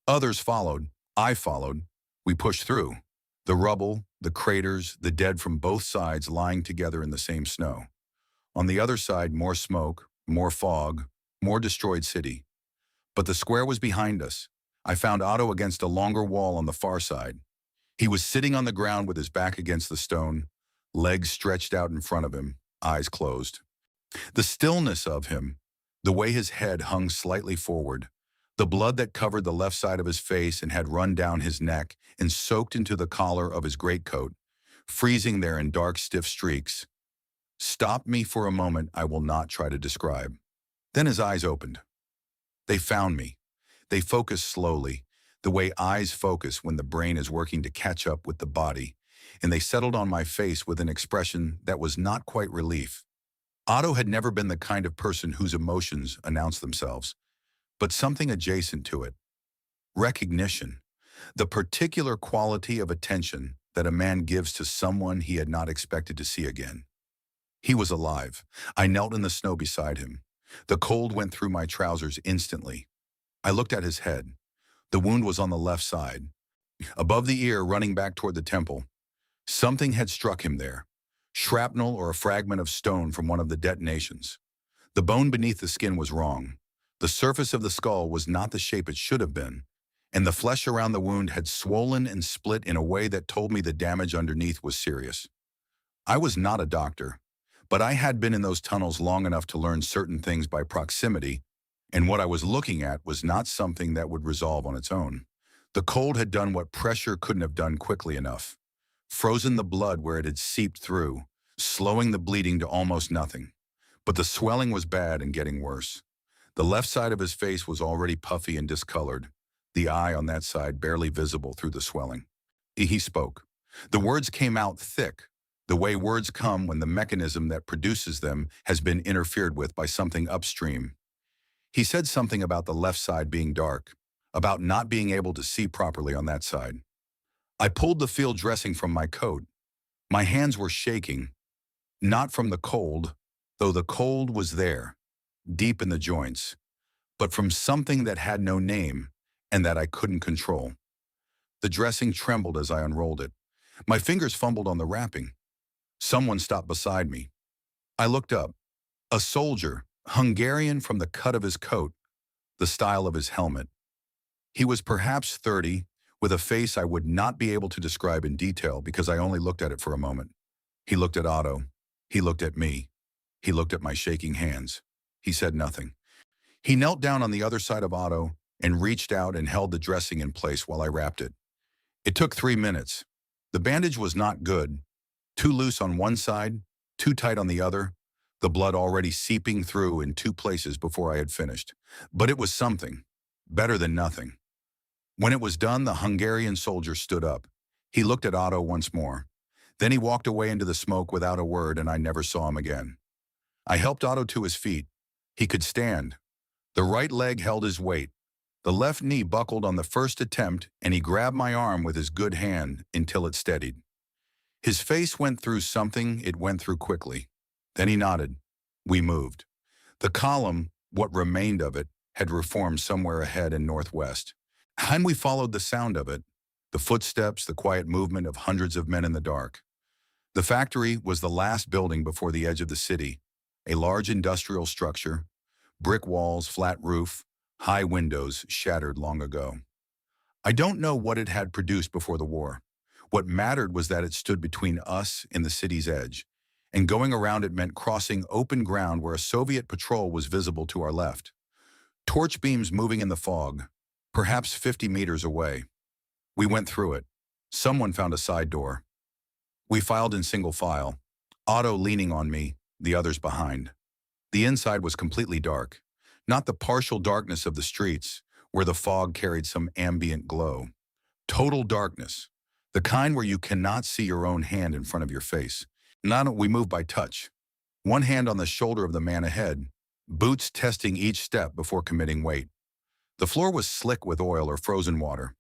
[SPEAKER 1] Others followed. I followed. We pushed through. The rubble, the craters, the dead from both sides lying together in the same snow. On the other side, more smoke, more fog, more destroyed city. But the square was behind us. I found Otto against a longer wall on the far side. He was sitting on the ground with his back against the stone, legs stretched out in front of him, eyes closed. The stillness of him, the way his head hung slightly forward, the blood that covered the left side of his face and had run down his neck and soaked into the collar of his greatcoat, freezing there in dark, stiff streaks, stopped me for a moment I will not try to describe. Then his eyes opened. They found me. They focused slowly, the way eyes focus when the brain is working to catch up with the body, and they settled on my face with an expression that was not quite relief. Otto had never been the kind of person whose emotions announce themselves, but something adjacent to it. Recognition, the particular quality of attention that a man gives to someone he had not expected to see again. He was alive. I knelt in the snow beside him. The cold went through my trousers instantly. I looked at his head. The wound was on the left side, above the ear running back toward the temple. Something had struck him there. Shrapnel or a fragment of stone from one of the detonations. The bone beneath the skin was wrong. The surface of the skull was not the shape it should have been, and the flesh around the wound had swollen and split in a way that told me the damage underneath was serious. I was not a doctor, but I had been in those tunnels long enough to learn certain things by proximity, and what I was looking at was not something that would resolve on its own. The cold had done what pressure couldn't have done quickly enough, frozen the blood where it had seeped through, slowing the bleeding to almost nothing. But the swelling was bad and getting worse. The left side of his face was already puffy and discolored, the eye on that side barely visible through the swelling. He spoke. The words came out thick, the way words come when the mechanism that produces them has been interfered with by something upstream. He said something about the left side being dark, about not being able to see properly on that side. I pulled the field dressing from my coat. My hands were shaking, not from the cold, though the cold was there, deep in the joints, but from something that had no name and that I couldn't control. The dressing trembled as I unrolled it. My fingers fumbled on the wrapping. Someone stopped beside me. I looked up. A soldier, Hungarian from the cut of his coat, the style of his helmet. He was perhaps 30, with a face I would not be able to describe in detail because I only looked at it for a moment. He looked at Otto. He looked at me. He looked at my shaking hands. He said nothing. He knelt down on the other side of Otto and reached out and held the dressing in place while I wrapped it. It took 3 minutes. The bandage was not good. Too loose on one side, too tight on the other, the blood already seeping through in 2 places before I had finished. But it was something. Better than nothing. When it was done, the Hungarian soldier stood up. He looked at Otto once more. Then he walked away into the smoke without a word, and I never saw him again. I helped Otto to his feet. He could stand. The right leg held his weight. The left knee buckled on the first attempt, and he grabbed my arm with his good hand until it steadied. His face went through something it went through quickly. Then he nodded. We moved. The column, what remained of it, had reformed somewhere ahead in northwest. And we followed the sound of it, the footsteps, the quiet movement of hundreds of men in the dark. The factory was the last building before the edge of the city, a large industrial structure, brick walls, flat roof, high windows shattered long ago. I don't know what it had produced before the war. What mattered was that it stood between us and the city's edge, and going around it meant crossing open ground where a Soviet patrol was visible to our left. Torch beams moving in the fog, perhaps 50 meters away. We went through it. Someone found a side door. We filed in single file, Otto leaning on me, the others behind. The inside was completely dark, not the partial darkness of the streets, where the fog carried some ambient glow. Total darkness, the kind where you cannot see your own hand in front of your face. We moved by touch, one hand on the shoulder of the man ahead, boots testing each step before committing weight. The floor was slick with oil or frozen water.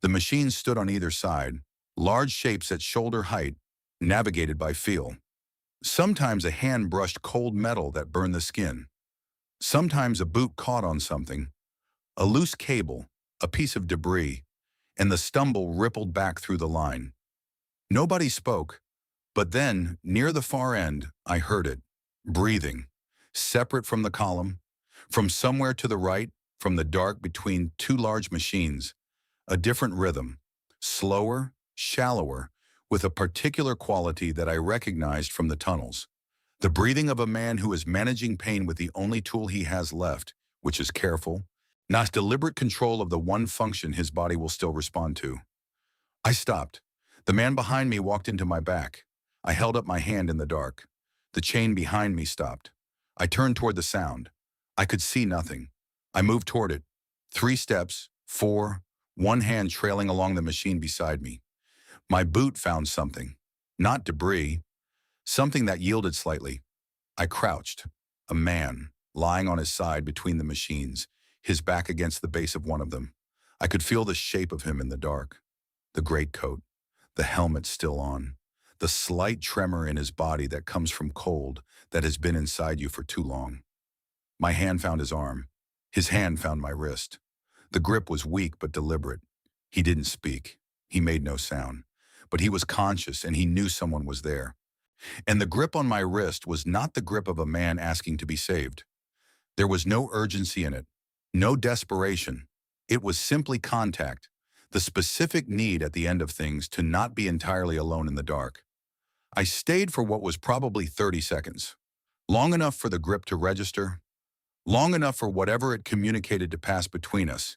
[SPEAKER 1] The machines stood on either side, large shapes at shoulder height, navigated by feel. Sometimes a hand brushed cold metal that burned the skin. Sometimes a boot caught on something, a loose cable, a piece of debris, and the stumble rippled back through the line. Nobody spoke, but then, near the far end, I heard it, breathing, separate from the column, from somewhere to the right, from the dark between 2 large machines, a different rhythm, slower, shallower, with a particular quality that I recognized from the tunnels. The breathing of a man who is managing pain with the only tool he has left, which is careful, not deliberate control of the one function his body will still respond to. I stopped. The man behind me walked into my back. I held up my hand in the dark. The chain behind me stopped. I turned toward the sound. I could see nothing. I moved toward it. 3 steps, 4, one hand trailing along the machine beside me. My boot found something, not debris, something that yielded slightly. I crouched, a man, lying on his side between the machines, his back against the base of one of them. I could feel the shape of him in the dark. The greatcoat, the helmet still on, the slight tremor in his body that comes from cold that has been inside you for too long. My hand found his arm. His hand found my wrist. The grip was weak but deliberate. He didn't speak. He made no sound. But he was conscious and he knew someone was there. And the grip on my wrist was not the grip of a man asking to be saved. There was no urgency in it, no desperation. It was simply contact, the specific need at the end of things to not be entirely alone in the dark. I stayed for what was probably 30 seconds, long enough for the grip to register, long enough for whatever it communicated to pass between us.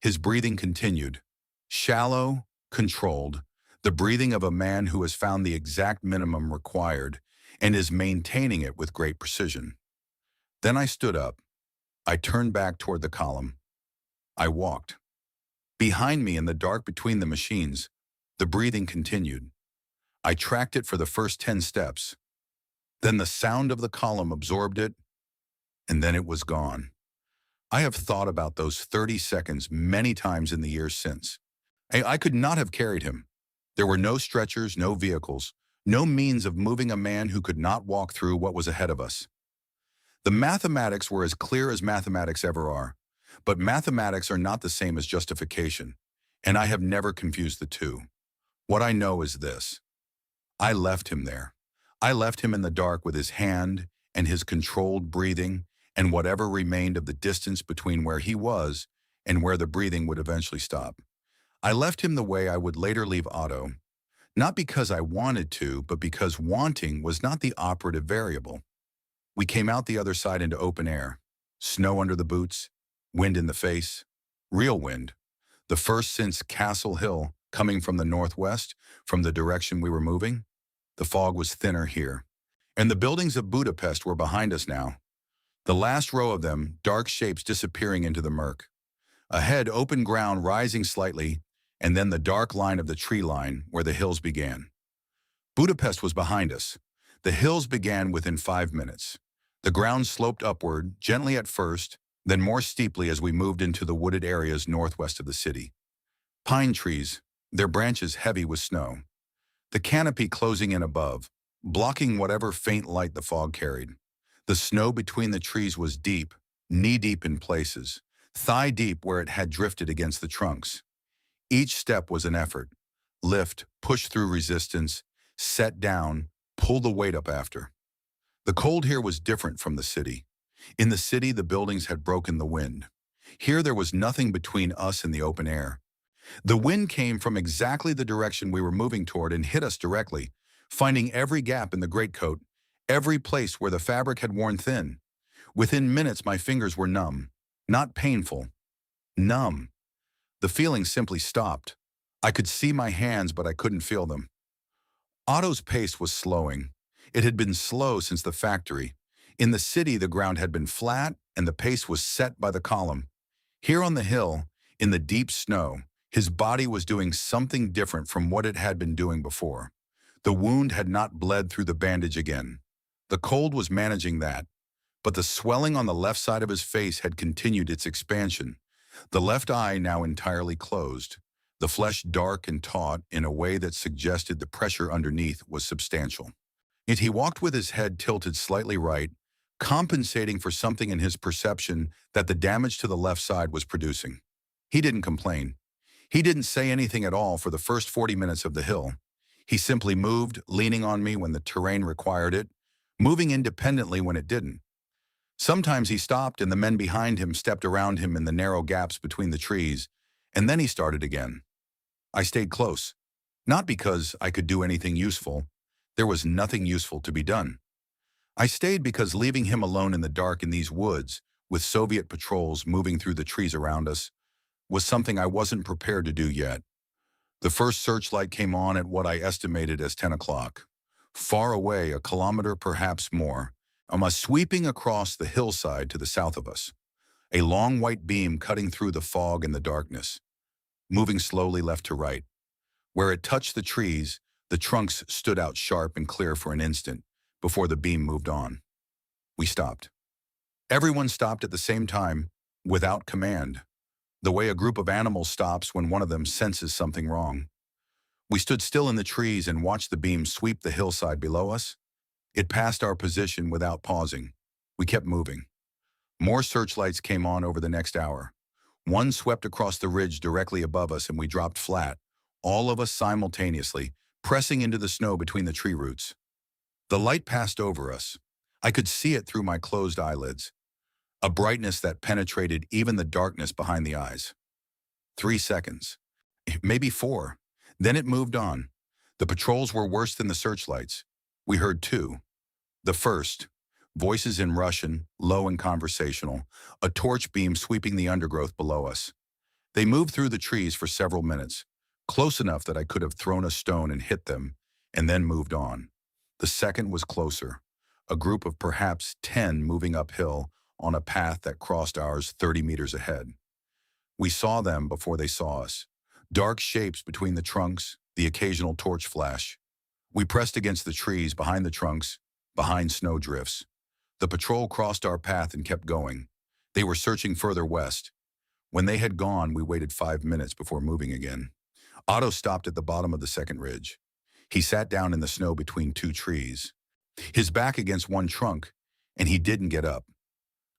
[SPEAKER 1] His breathing continued, shallow, controlled, the breathing of a man who has found the exact minimum required and is maintaining it with great precision. Then I stood up. I turned back toward the column. I walked. Behind me in the dark between the machines, the breathing continued. I tracked it for the first 10 steps. Then the sound of the column absorbed it, and then it was gone. I have thought about those 30 seconds many times in the years since. I could not have carried him. There were no stretchers, no vehicles, no means of moving a man who could not walk through what was ahead of us. The mathematics were as clear as mathematics ever are, but mathematics are not the same as justification, and I have never confused the two. What I know is this. I left him there. I left him in the dark with his hand and his controlled breathing and whatever remained of the distance between where he was and where the breathing would eventually stop. I left him the way I would later leave Otto, not because I wanted to, but because wanting was not the operative variable. We came out the other side into open air, snow under the boots, wind in the face, real wind, the first since Castle Hill coming from the northwest, from the direction we were moving. The fog was thinner here, and the buildings of Budapest were behind us now, the last row of them, dark shapes disappearing into the murk. Ahead, open ground rising slightly, and then the dark line of the tree line where the hills began. Budapest was behind us. The hills began within 5 minutes. The ground sloped upward, gently at first, then more steeply as we moved into the wooded areas northwest of the city. Pine trees, their branches heavy with snow. The canopy closing in above, blocking whatever faint light the fog carried. The snow between the trees was deep, knee-deep in places, thigh-deep where it had drifted against the trunks. Each step was an effort. Lift, push through resistance, set down, pull the weight up after. The cold here was different from the city. In the city, the buildings had broken the wind. Here there was nothing between us and the open air. The wind came from exactly the direction we were moving toward and hit us directly, finding every gap in the greatcoat, every place where the fabric had worn thin. Within minutes, my fingers were numb, not painful, numb. The feeling simply stopped. I could see my hands, but I couldn't feel them. Otto's pace was slowing. It had been slow since the factory. In the city, the ground had been flat, and the pace was set by the column. Here on the hill, in the deep snow, his body was doing something different from what it had been doing before. The wound had not bled through the bandage again. The cold was managing that, but the swelling on the left side of his face had continued its expansion. The left eye now entirely closed, the flesh dark and taut in a way that suggested the pressure underneath was substantial. Yet he walked with his head tilted slightly right, compensating for something in his perception that the damage to the left side was producing. He didn't complain. He didn't say anything at all for the first 40 minutes of the hill. He simply moved, leaning on me when the terrain required it, moving independently when it didn't. Sometimes he stopped and the men behind him stepped around him in the narrow gaps between the trees, and then he started again. I stayed close, not because I could do anything useful. There was nothing useful to be done. I stayed because leaving him alone in the dark in these woods, with Soviet patrols moving through the trees around us, was something I wasn't prepared to do yet. The first searchlight came on at what I estimated as 10 o'clock. Far away, a kilometer perhaps more, sweeping across the hillside to the south of us. A long white beam cutting through the fog and the darkness, moving slowly left to right. Where it touched the trees, the trunks stood out sharp and clear for an instant before the beam moved on. We stopped. Everyone stopped at the same time, without command, the way a group of animals stops when one of them senses something wrong. We stood still in the trees and watched the beam sweep the hillside below us. It passed our position without pausing. We kept moving. More searchlights came on over the next hour. One swept across the ridge directly above us and we dropped flat, all of us simultaneously, pressing into the snow between the tree roots. The light passed over us. I could see it through my closed eyelids. a brightness that penetrated even the darkness behind the eyes. 3 seconds, maybe 4. Then it moved on. The patrols were worse than the searchlights. We heard two. The first, voices in Russian, low and conversational, a torch beam sweeping the undergrowth below us. They moved through the trees for several minutes, close enough that I could have thrown a stone and hit them, and then moved on. The second was closer, a group of perhaps 10 moving uphill on a path that crossed ours 30 meters ahead. We saw them before they saw us, dark shapes between the trunks, the occasional torch flash. We pressed against the trees behind the trunks, behind snowdrifts. The patrol crossed our path and kept going. They were searching further west. When they had gone, we waited 5 minutes before moving again. Otto stopped at the bottom of the second ridge. He sat down in the snow between two trees, his back against one trunk, and he didn't get up.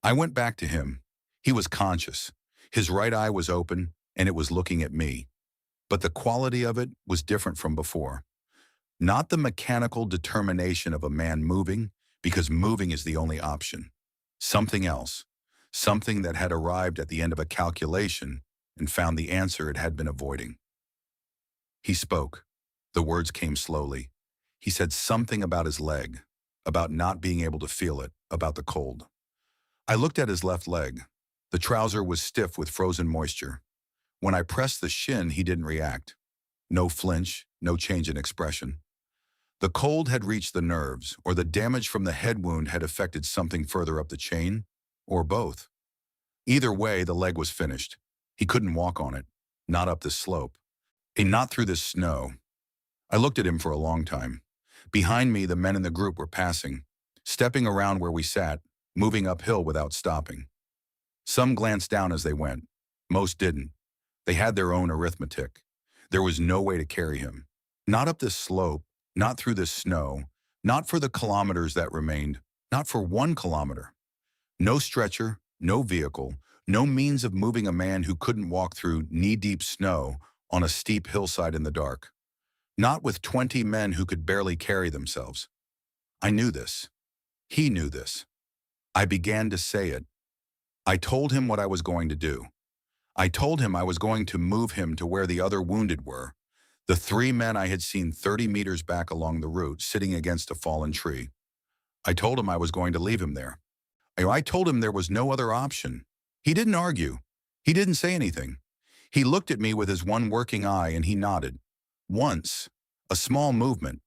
[SPEAKER 1] I went back to him. He was conscious. His right eye was open, and it was looking at me. But the quality of it was different from before. Not the mechanical determination of a man moving, because moving is the only option. Something else. Something that had arrived at the end of a calculation and found the answer it had been avoiding. He spoke. The words came slowly. He said something about his leg, about not being able to feel it, about the cold. I looked at his left leg. The trouser was stiff with frozen moisture. When I pressed the shin, he didn't react. No flinch, no change in expression. The cold had reached the nerves, or the damage from the head wound had affected something further up the chain, or both. Either way, the leg was finished. He couldn't walk on it, not up this slope, and not through this snow. I looked at him for a long time. Behind me, the men in the group were passing, stepping around where we sat, moving uphill without stopping. Some glanced down as they went. Most didn't. They had their own arithmetic. There was no way to carry him. Not up this slope, not through this snow, not for the kilometers that remained, not for 1 kilometer. No stretcher, no vehicle, no means of moving a man who couldn't walk through knee-deep snow on a steep hillside in the dark. Not with 20 men who could barely carry themselves. I knew this. He knew this. I began to say it. I told him what I was going to do. I told him I was going to move him to where the other wounded were, the 3 men I had seen 30 meters back along the route sitting against a fallen tree. I told him I was going to leave him there. I told him there was no other option. He didn't argue. He didn't say anything. He looked at me with his one working eye and he nodded. Once, a small movement,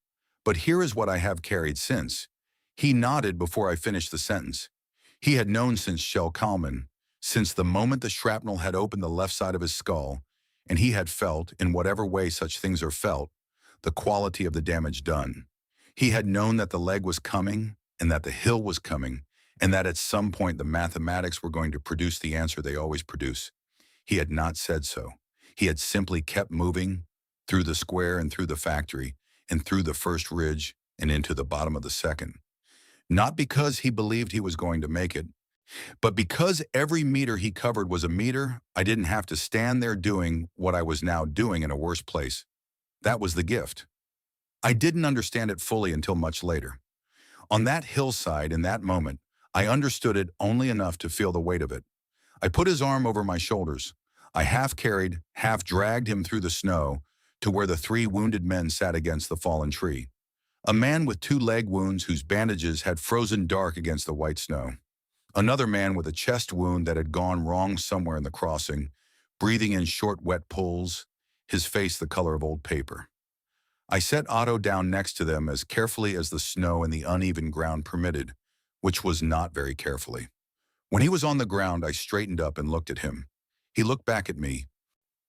[SPEAKER 1] but here is what I have carried since. He nodded before I finished the sentence. He had known since Shell Kalman, since the moment the shrapnel had opened the left side of his skull, and he had felt, in whatever way such things are felt, the quality of the damage done. He had known that the leg was coming, and that the hill was coming, and that at some point the mathematics were going to produce the answer they always produce. He had not said so. He had simply kept moving, through the square and through the factory, and through the first ridge and into the bottom of the second. Not because he believed he was going to make it, but because every meter he covered was a meter, I didn't have to stand there doing what I was now doing in a worse place. That was the gift. I didn't understand it fully until much later. On that hillside, in that moment, I understood it only enough to feel the weight of it. I put his arm over my shoulders. I half carried, half dragged him through the snow to where the 3 wounded men sat against the fallen tree. A man with 2 leg wounds whose bandages had frozen dark against the white snow. Another man with a chest wound that had gone wrong somewhere in the crossing, breathing in short, wet pulls, his face the color of old paper. I set Otto down next to them as carefully as the snow and the uneven ground permitted, which was not very carefully. When he was on the ground, I straightened up and looked at him. He looked back at me.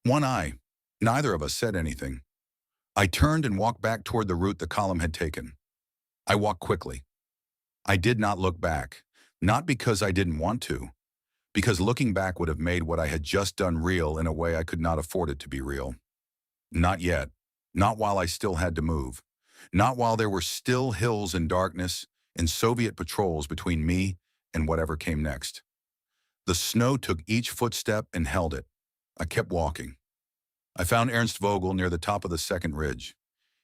[SPEAKER 1] One eye. Neither of us said anything. I turned and walked back toward the route the column had taken. I walked quickly. I did not look back, not because I didn't want to, because looking back would have made what I had just done real in a way I could not afford it to be real. Not yet. Not while I still had to move. Not while there were still hills and darkness and Soviet patrols between me and whatever came next. The snow took each footstep and held it. I kept walking. I found Ernst Vogel near the top of the second ridge.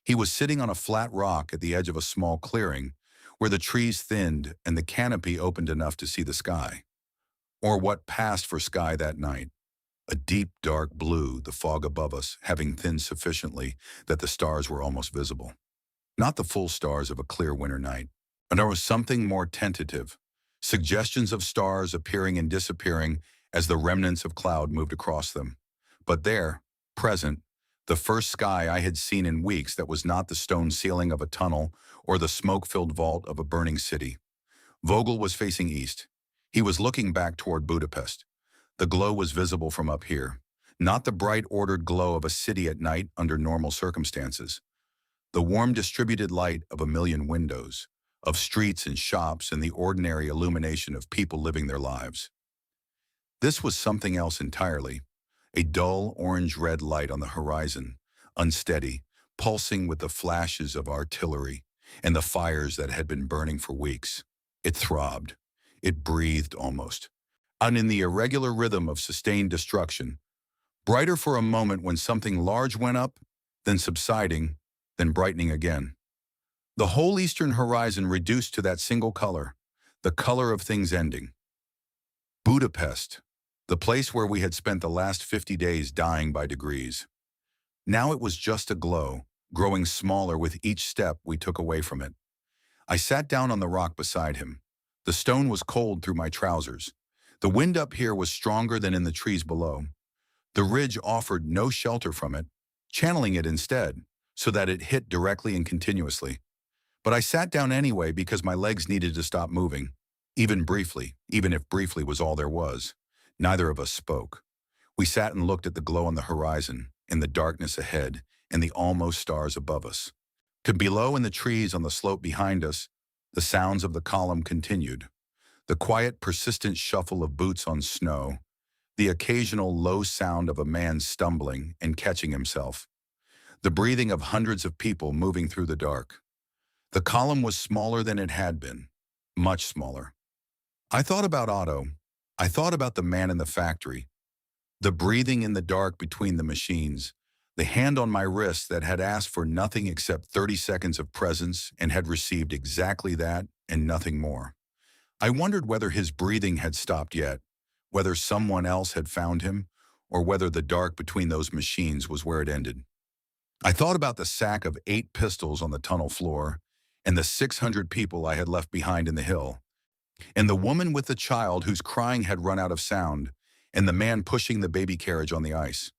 [SPEAKER 1] He was sitting on a flat rock at the edge of a small clearing where the trees thinned and the canopy opened enough to see the sky. Or what passed for sky that night. A deep, dark blue, the fog above us having thinned sufficiently that the stars were almost visible. Not the full stars of a clear winter night. And there was something more tentative, suggestions of stars appearing and disappearing as the remnants of cloud moved across them. But there, present, the first sky I had seen in weeks that was not the stone ceiling of a tunnel or the smoke-filled vault of a burning city. Vogel was facing east. He was looking back toward Budapest. The glow was visible from up here, not the bright ordered glow of a city at night under normal circumstances. The warm distributed light of a million windows, of streets and shops and the ordinary illumination of people living their lives. This was something else entirely, a dull orange-red light on the horizon, unsteady, pulsing with the flashes of artillery and the fires that had been burning for weeks. It throbbed. It breathed almost. And in the irregular rhythm of sustained destruction, brighter for a moment when something large went up, then subsiding, then brightening again. The whole eastern horizon reduced to that single color, the color of things ending. Budapest, the place where we had spent the last 50 days dying by degrees. Now it was just a glow, growing smaller with each step we took away from it. I sat down on the rock beside him. The stone was cold through my trousers. The wind up here was stronger than in the trees below. The ridge offered no shelter from it, channeling it instead, so that it hit directly and continuously. But I sat down anyway because my legs needed to stop moving, even briefly, even if briefly was all there was. Neither of us spoke. We sat and looked at the glow on the horizon, in the darkness ahead, and the almost stars above us. To below in the trees on the slope behind us, the sounds of the column continued. The quiet, persistent shuffle of boots on snow, the occasional low sound of a man stumbling and catching himself, the breathing of hundreds of people moving through the dark. The column was smaller than it had been, much smaller. I thought about Otto. I thought about the man in the factory, the breathing in the dark between the machines, the hand on my wrist that had asked for nothing except 30 seconds of presence and had received exactly that and nothing more. I wondered whether his breathing had stopped yet, whether someone else had found him, or whether the dark between those machines was where it ended. I thought about the sack of 8 pistols on the tunnel floor, and the 600 people I had left behind in the hill, and the woman with the child whose crying had run out of sound, and the man pushing the baby carriage on the ice.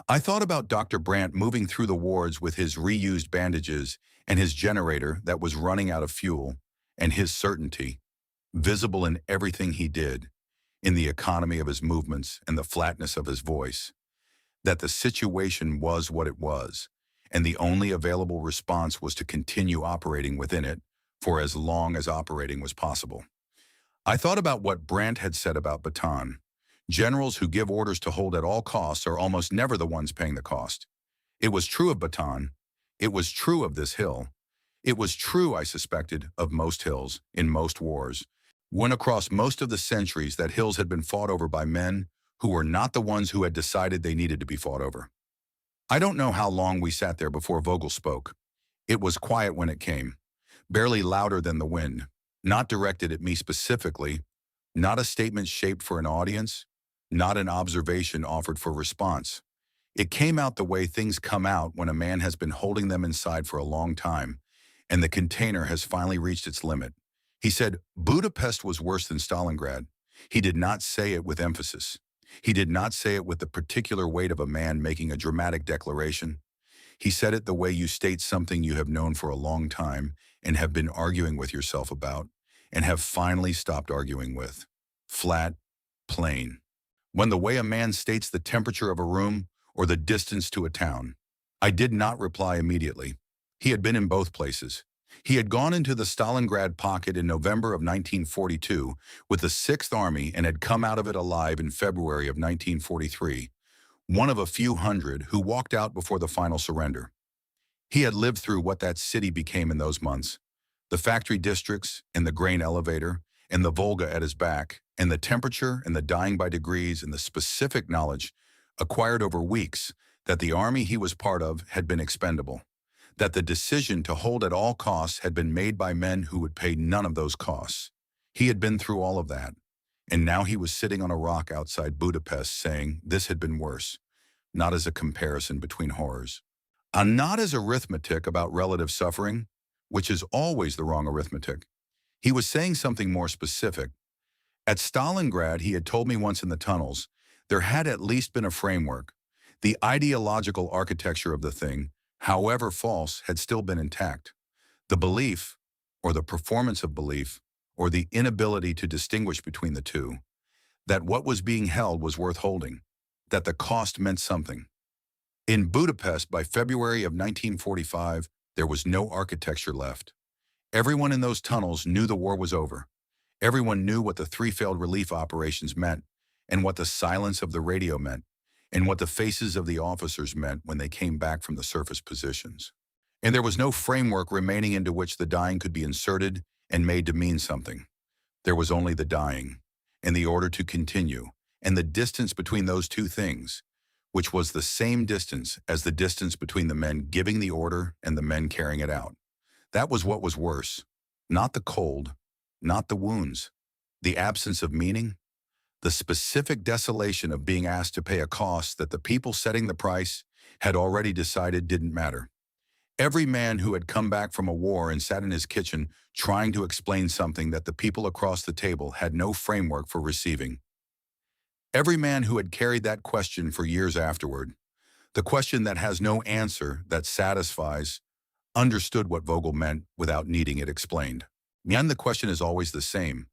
[SPEAKER 1] I thought about Dr. Brandt moving through the wards with his reused bandages and his generator that was running out of fuel, and his certainty, visible in everything he did, in the economy of his movements and the flatness of his voice, that the situation was what it was, and the only available response was to continue operating within it for as long as operating was possible. I thought about what Brandt had said about Baton. Generals who give orders to hold at all costs are almost never the ones paying the cost. It was true of Baton. It was true of this hill. It was true, I suspected, of most hills, in most wars. When across most of the centuries that hills had been fought over by men who were not the ones who had decided they needed to be fought over. I don't know how long we sat there before Vogel spoke. It was quiet when it came, barely louder than the wind, not directed at me specifically, not a statement shaped for an audience, not an observation offered for response. It came out the way things come out when a man has been holding them inside for a long time, and the container has finally reached its limit. He said, Budapest was worse than Stalingrad. He did not say it with emphasis. He did not say it with the particular weight of a man making a dramatic declaration. He said it the way you state something you have known for a long time and have been arguing with yourself about, and have finally stopped arguing with. Flat, plain. When the way a man states the temperature of a room or the distance to a town. I did not reply immediately. He had been in both places. He had gone into the Stalingrad pocket in November of 1942 with the 6th Army and had come out of it alive in February of 1943, one of a few hundred who walked out before the final surrender. He had lived through what that city became in those months, the factory districts and the grain elevator and the Volga at his back, and the temperature and the dying by degrees and the specific knowledge acquired over weeks that the army he was part of had been expendable, that the decision to hold at all costs had been made by men who would pay none of those costs. He had been through all of that, And now he was sitting on a rock outside Budapest saying this had been worse, not as a comparison between horrors. Not as arithmetic about relative suffering, which is always the wrong arithmetic. He was saying something more specific. At Stalingrad, he had told me once in the tunnels, there had at least been a framework. The ideological architecture of the thing, however false, had still been intact. The belief, or the performance of belief, or the inability to distinguish between the two, that what was being held was worth holding, that the cost meant something. In Budapest, by February of 1945, there was no architecture left. Everyone in those tunnels knew the war was over. Everyone knew what the 3 failed relief operations meant, and what the silence of the radio meant, and what the faces of the officers meant when they came back from the surface positions. And there was no framework remaining into which the dying could be inserted and made to mean something. There was only the dying, and the order to continue, and the distance between those two things, which was the same distance as the distance between the men giving the order and the men carrying it out. That was what was worse. Not the cold, not the wounds, the absence of meaning, the specific desolation of being asked to pay a cost that the people setting the price had already decided didn't matter. Every man who had come back from a war and sat in his kitchen trying to explain something that the people across the table had no framework for receiving. Every man who had carried that question for years afterward, the question that has no answer that satisfies, understood what Vogel meant without needing it explained. And the question is always the same.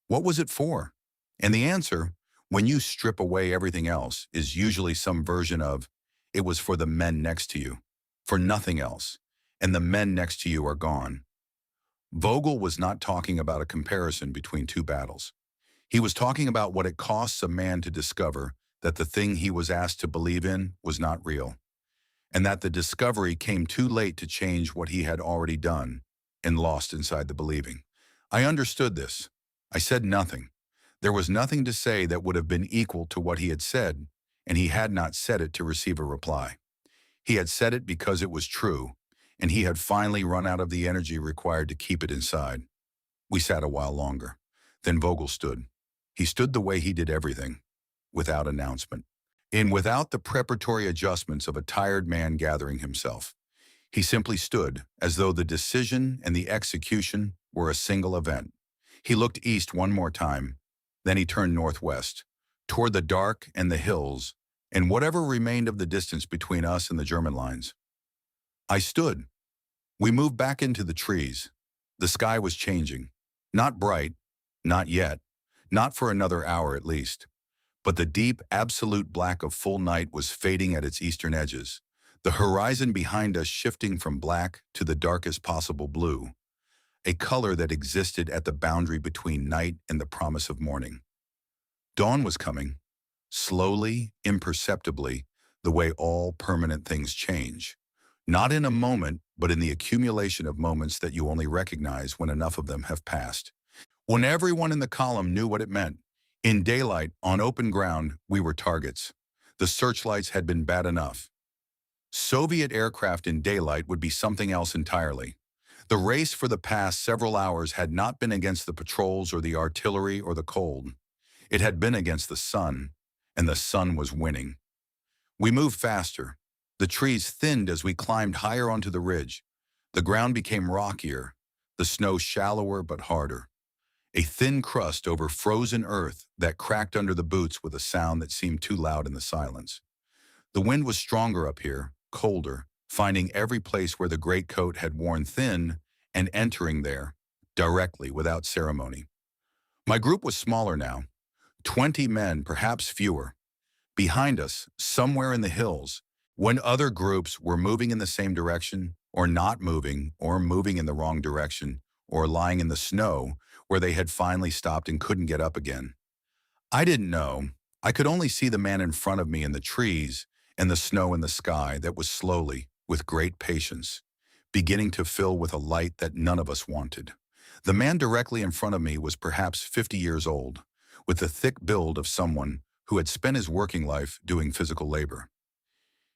[SPEAKER 1] What was it for? And the answer, when you strip away everything else, is usually some version of, it was for the men next to you, for nothing else, and the men next to you are gone. Vogel was not talking about a comparison between two battles. He was talking about what it costs a man to discover that the thing he was asked to believe in was not real, and that the discovery came too late to change what he had already done and lost inside the believing. I understood this. I said nothing. There was nothing to say that would have been equal to what he had said, and he had not said it to receive a reply. He had said it because it was true, and he had finally run out of the energy required to keep it inside. We sat a while longer. Then Vogel stood. He stood the way he did everything, without announcement, and without the preparatory adjustments of a tired man gathering himself. He simply stood, as though the decision and the execution were a single event. He looked east one more time, then he turned northwest, toward the dark and the hills, and whatever remained of the distance between us and the German lines. I stood. We moved back into the trees. The sky was changing. Not bright, not yet, not for another hour at least. But the deep, absolute black of full night was fading at its eastern edges, the horizon behind us shifting from black to the darkest possible blue, a color that existed at the boundary between night and the promise of morning. Dawn was coming, slowly, imperceptibly, the way all permanent things change. Not in a moment, but in the accumulation of moments that you only recognize when enough of them have passed. When everyone in the column knew what it meant. In daylight, on open ground, we were targets. The searchlights had been bad enough. Soviet aircraft in daylight would be something else entirely. The race for the past several hours had not been against the patrols or the artillery or the cold. It had been against the sun, and the sun was winning. We moved faster. The trees thinned as we climbed higher onto the ridge. The ground became rockier, the snow shallower but harder. A thin crust over frozen earth that cracked under the boots with a sound that seemed too loud in the silence. The wind was stronger up here, colder, finding every place where the greatcoat had worn thin and entering there, directly, without ceremony. My group was smaller now, 20 men, perhaps fewer. Behind us, somewhere in the hills, when other groups were moving in the same direction, or not moving, or moving in the wrong direction, or lying in the snow, where they had finally stopped and couldn't get up again. I didn't know. I could only see the man in front of me in the trees and the snow in the sky that was slowly, with great patience, beginning to fill with a light that none of us wanted. The man directly in front of me was perhaps 50 years old, with the thick build of someone who had spent his working life doing physical labor.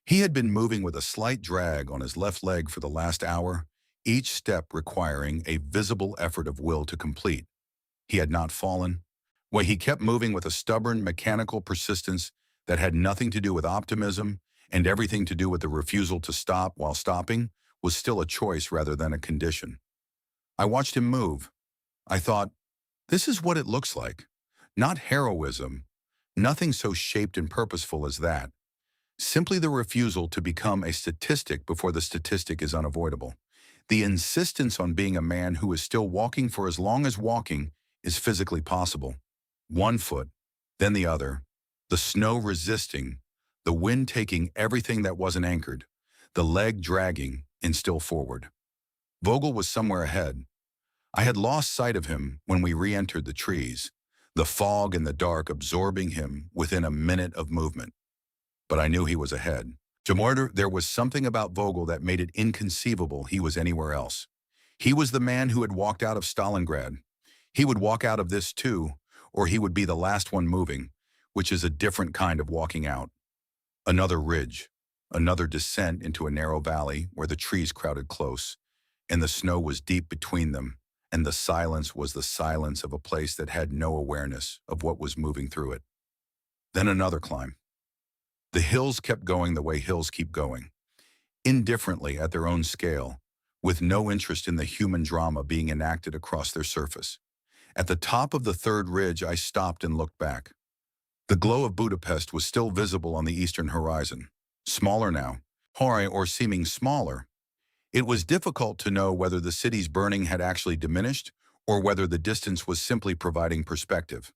[SPEAKER 1] He had been moving with a slight drag on his left leg for the last hour, each step requiring a visible effort of will to complete. He had not fallen, Well, he kept moving with a stubborn, mechanical persistence that had nothing to do with optimism and everything to do with the refusal to stop while stopping was still a choice rather than a condition. I watched him move. I thought, this is what it looks like. Not heroism, nothing so shaped and purposeful as that. Simply the refusal to become a statistic before the statistic is unavoidable. The insistence on being a man who is still walking for as long as walking is physically possible. One foot, then the other, the snow resisting, the wind taking everything that wasn't anchored, the leg dragging and still forward. Vogel was somewhere ahead. I had lost sight of him when we re-entered the trees, the fog and the dark absorbing him within a minute of movement. But I knew he was ahead. There was something about Vogel that made it inconceivable he was anywhere else. He was the man who had walked out of Stalingrad. He would walk out of this too, or he would be the last one moving, which is a different kind of walking out. Another ridge, another descent into a narrow valley where the trees crowded close, and the snow was deep between them, and the silence was the silence of a place that had no awareness of what was moving through it. Then another climb. The hills kept going the way hills keep going, indifferently at their own scale, with no interest in the human drama being enacted across their surface. At the top of the third ridge, I stopped and looked back. The glow of Budapest was still visible on the eastern horizon, smaller now, or seeming smaller. It was difficult to know whether the city's burning had actually diminished or whether the distance was simply providing perspective.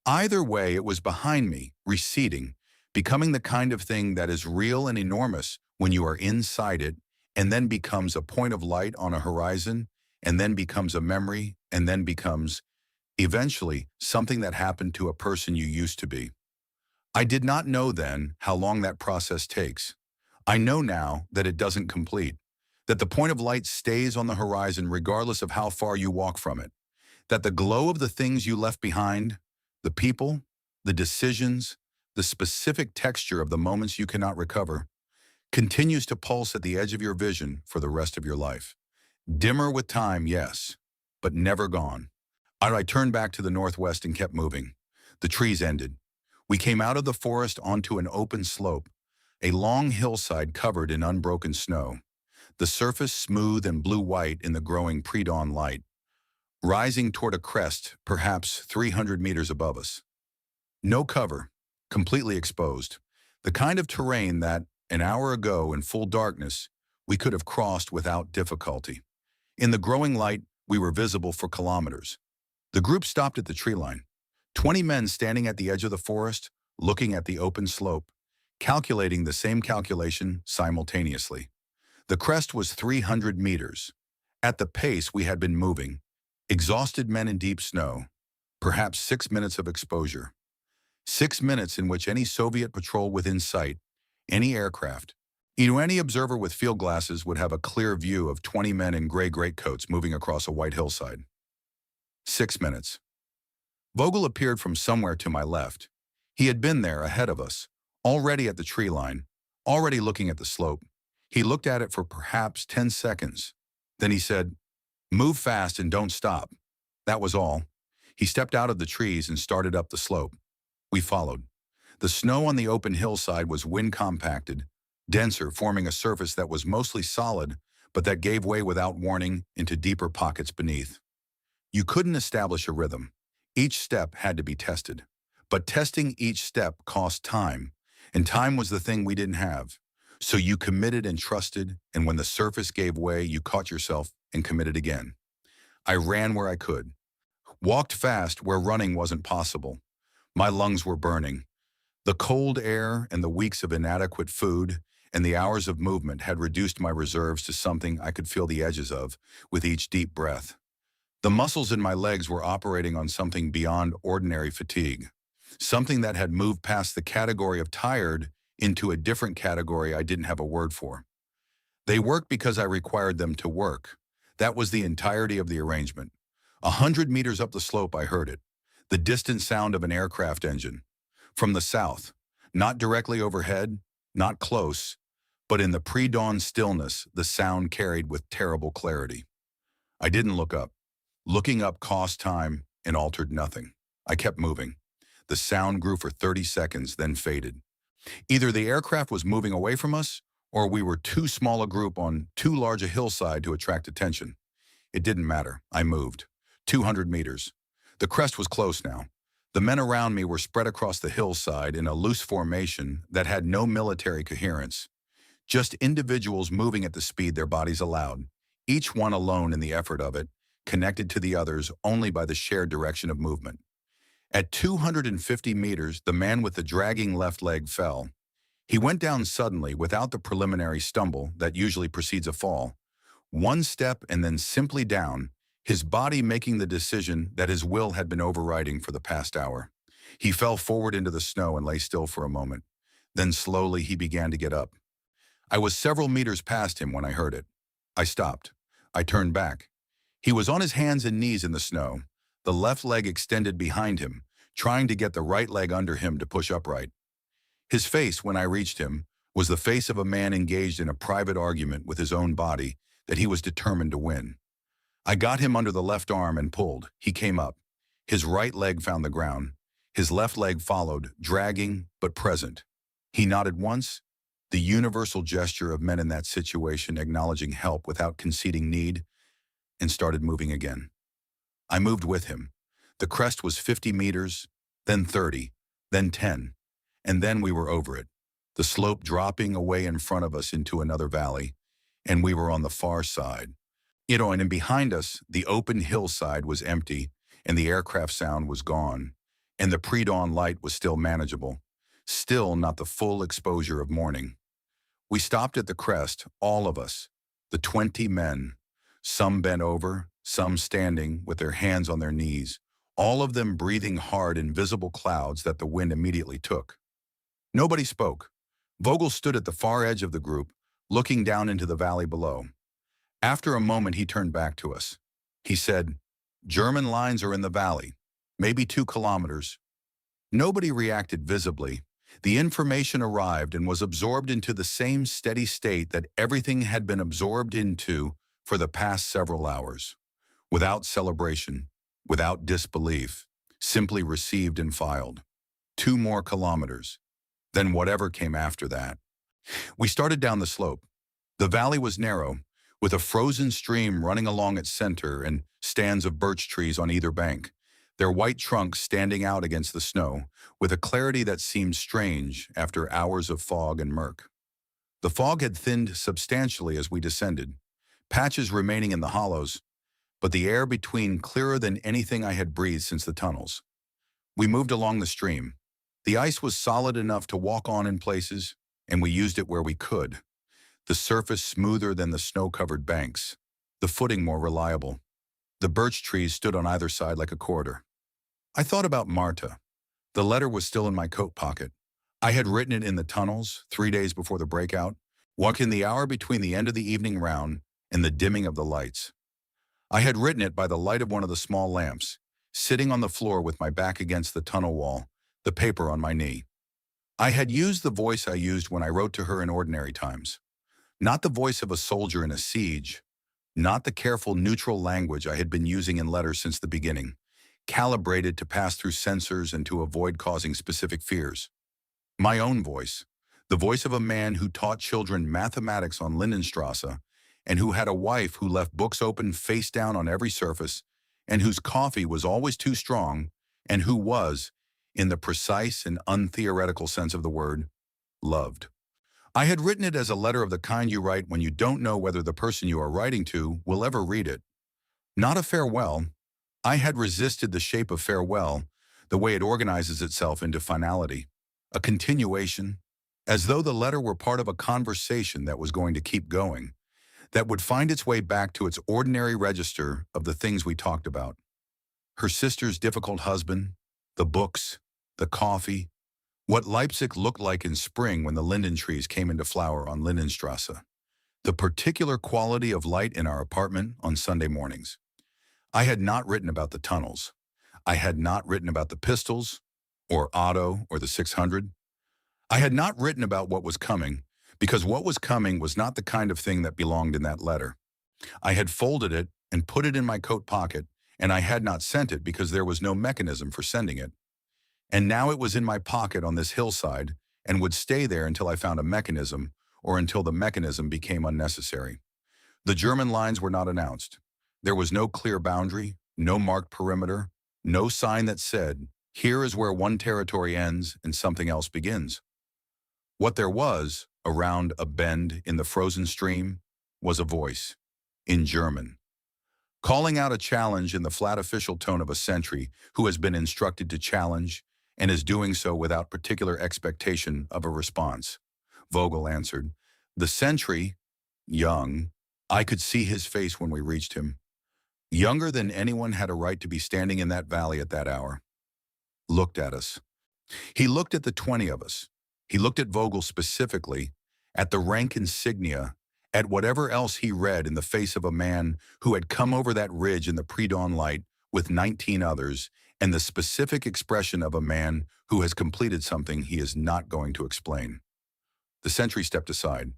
[SPEAKER 1] Either way, it was behind me, receding, becoming the kind of thing that is real and enormous when you are inside it, and then becomes a point of light on a horizon, and then becomes a memory, and then becomes, eventually, something that happened to a person you used to be. I did not know then how long that process takes. I know now that it doesn't complete, that the point of light stays on the horizon regardless of how far you walk from it, that the glow of the things you left behind, the people, the decisions, the specific texture of the moments you cannot recover, continues to pulse at the edge of your vision for the rest of your life. Dimmer with time, yes, but never gone. I turned back to the northwest and kept moving. The trees ended. We came out of the forest onto an open slope, a long hillside covered in unbroken snow, the surface smooth and blue-white in the growing pre-dawn light, rising toward a crest perhaps 300 meters above us. No cover, completely exposed, the kind of terrain that, an hour ago in full darkness, we could have crossed without difficulty. In the growing light, we were visible for kilometers. The group stopped at the tree line. 20 men standing at the edge of the forest, looking at the open slope, calculating the same calculation simultaneously. The crest was 300 meters. At the pace we had been moving, exhausted men in deep snow, perhaps 6 minutes of exposure. 6 minutes in which any Soviet patrol within sight, any aircraft, any observer with field glasses would have a clear view of 20 men in gray greatcoats moving across a white hillside. 6 minutes. Vogel appeared from somewhere to my left. He had been there ahead of us, already at the tree line, already looking at the slope. He looked at it for perhaps 10 seconds. Then he said, "Move fast and don't stop." That was all. He stepped out of the trees and started up the slope. We followed. The snow on the open hillside was wind-compacted, denser, forming a surface that was mostly solid, but that gave way without warning into deeper pockets beneath. You couldn't establish a rhythm. Each step had to be tested. But testing each step cost time, and time was the thing we didn't have. So you committed and trusted, and when the surface gave way, you caught yourself and committed again. I ran where I could. Walked fast where running wasn't possible. My lungs were burning. The cold air and the weeks of inadequate food and the hours of movement had reduced my reserves to something I could feel the edges of with each deep breath. The muscles in my legs were operating on something beyond ordinary fatigue, something that had moved past the category of tired into a different category I didn't have a word for. They worked because I required them to work. That was the entirety of the arrangement. 100 meters up the slope, I heard it, the distant sound of an aircraft engine. From the south, not directly overhead, not close, but in the pre-dawn stillness, the sound carried with terrible clarity. I didn't look up. Looking up cost time and altered nothing. I kept moving. The sound grew for 30 seconds, then faded. Either the aircraft was moving away from us, or we were too small a group on too large a hillside to attract attention. It didn't matter. I moved. 200 meters. The crest was close now. The men around me were spread across the hillside in a loose formation that had no military coherence. Just individuals moving at the speed their bodies allowed, each one alone in the effort of it, connected to the others only by the shared direction of movement. At 250 meters, the man with the dragging left leg fell. He went down suddenly without the preliminary stumble that usually precedes a fall. One step and then simply down, his body making the decision that his will had been overriding for the past hour. He fell forward into the snow and lay still for a moment. Then slowly he began to get up. I was several meters past him when I heard it. I stopped. I turned back. He was on his hands and knees in the snow, the left leg extended behind him, trying to get the right leg under him to push upright. His face, when I reached him, was the face of a man engaged in a private argument with his own body that he was determined to win. I got him under the left arm and pulled. He came up. His right leg found the ground. His left leg followed, dragging but present. He nodded once, the universal gesture of men in that situation acknowledging help without conceding need, and started moving again. I moved with him. The crest was 50 meters, then 30, then 10, and then we were over it, the slope dropping away in front of us into another valley, and we were on the far side. And behind us, the open hillside was empty, and the aircraft sound was gone, and the pre-dawn light was still manageable, still not the full exposure of morning. We stopped at the crest, all of us, the 20 men, some bent over, some standing with their hands on their knees, all of them breathing hard in visible clouds that the wind immediately took. Nobody spoke. Vogel stood at the far edge of the group, looking down into the valley below. After a moment, he turned back to us. He said, "German lines are in the valley, maybe 2 kilometers. Nobody reacted visibly. The information arrived and was absorbed into the same steady state that everything had been absorbed into for the past several hours. Without celebration, without disbelief, simply received and filed. 2 more kilometers. Then whatever came after that. We started down the slope. The valley was narrow, with a frozen stream running along its center and stands of birch trees on either bank, their white trunks standing out against the snow, with a clarity that seemed strange after hours of fog and murk. The fog had thinned substantially as we descended, patches remaining in the hollows, but the air between clearer than anything I had breathed since the tunnels. We moved along the stream. The ice was solid enough to walk on in places, and we used it where we could. The surface smoother than the snow-covered banks, the footing more reliable. The birch trees stood on either side like a corridor. I thought about Marta. The letter was still in my coat pocket. I had written it in the tunnels 3 days before the breakout, walking the hour between the end of the evening round and the dimming of the lights. I had written it by the light of one of the small lamps, sitting on the floor with my back against the tunnel wall, the paper on my knee. I had used the voice I used when I wrote to her in ordinary times. Not the voice of a soldier in a siege, not the careful neutral language I had been using in letters since the beginning, calibrated to pass through censors and to avoid causing specific fears. My own voice, the voice of a man who taught children mathematics on Lindenstrasse, and who had a wife who left books open face down on every surface, and whose coffee was always too strong, and who was, in the precise and untheoretical sense of the word, loved. I had written it as a letter of the kind you write when you don't know whether the person you are writing to will ever read it. Not a farewell. I had resisted the shape of farewell, the way it organizes itself into finality, a continuation, as though the letter were part of a conversation that was going to keep going, that would find its way back to its ordinary register of the things we talked about. Her sister's difficult husband, the books, the coffee, what Leipzig looked like in spring when the linden trees came into flower on Lindenstrasse, the particular quality of light in our apartment on Sunday mornings. I had not written about the tunnels. I had not written about the pistols, or Otto, or the 600. I had not written about what was coming, because what was coming was not the kind of thing that belonged in that letter. I had folded it and put it in my coat pocket and I had not sent it because there was no mechanism for sending it. And now it was in my pocket on this hillside and would stay there until I found a mechanism or until the mechanism became unnecessary. The German lines were not announced. There was no clear boundary, no marked perimeter, no sign that said, here is where one territory ends and something else begins. What there was, around a bend in the frozen stream, was a voice, in German, calling out a challenge in the flat official tone of a sentry who has been instructed to challenge and is doing so without particular expectation of a response. Vogel answered. The sentry, young, I could see his face when we reached him. Younger than anyone had a right to be standing in that valley at that hour. Looked at us. He looked at the 20 of us. He looked at Vogel specifically, at the rank insignia, at whatever else he read in the face of a man who had come over that ridge in the pre-dawn light with 19 others, and the specific expression of a man who has completed something he is not going to explain. The sentry stepped aside.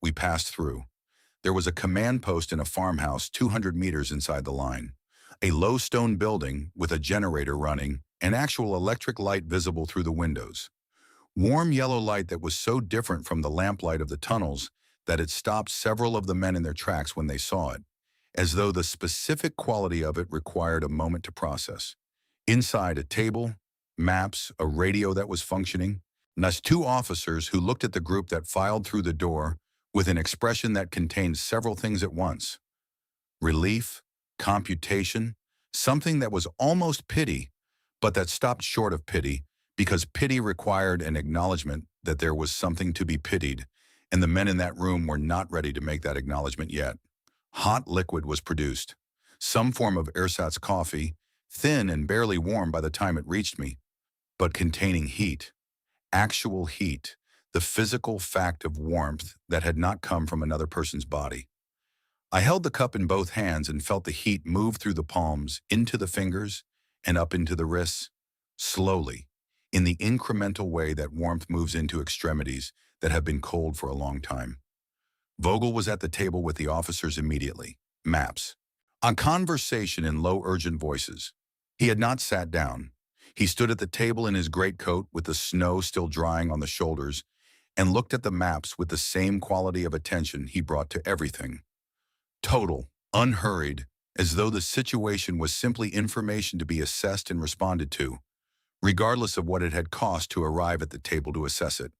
[SPEAKER 1] We passed through. There was a command post in a farmhouse 200 meters inside the line. A low stone building with a generator running and actual electric light visible through the windows. Warm yellow light that was so different from the lamplight of the tunnels that it stopped several of the men in their tracks when they saw it, as though the specific quality of it required a moment to process. Inside, a table, maps, a radio that was functioning, and us two officers who looked at the group that filed through the door with an expression that contained several things at once. Relief, computation, something that was almost pity, but that stopped short of pity because pity required an acknowledgement that there was something to be pitied, and the men in that room were not ready to make that acknowledgement yet. Hot liquid was produced, some form of ersatz coffee, thin and barely warm by the time it reached me, but containing heat, actual heat, the physical fact of warmth that had not come from another person's body. I held the cup in both hands and felt the heat move through the palms, into the fingers, and up into the wrists, slowly, in the incremental way that warmth moves into extremities that have been cold for a long time. Vogel was at the table with the officers immediately. Maps. A conversation in low, urgent voices. He had not sat down. He stood at the table in his greatcoat with the snow still drying on the shoulders and looked at the maps with the same quality of attention he brought to everything. Total, unhurried, as though the situation was simply information to be assessed and responded to, regardless of what it had cost to arrive at the table to assess it.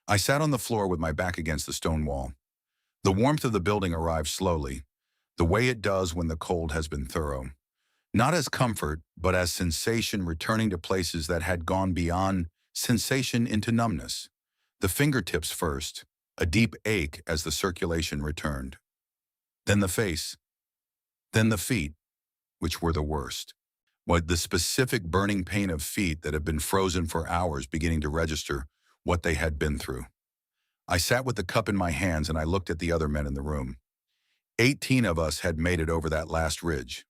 [SPEAKER 1] I sat on the floor with my back against the stone wall. The warmth of the building arrived slowly, the way it does when the cold has been thorough. Not as comfort, but as sensation returning to places that had gone beyond sensation into numbness. The fingertips first, a deep ache as the circulation returned. Then the face. Then the feet, which were the worst. The specific burning pain of feet that had been frozen for hours beginning to register what they had been through. I sat with the cup in my hands and I looked at the other men in the room. 18 of us had made it over that last ridge.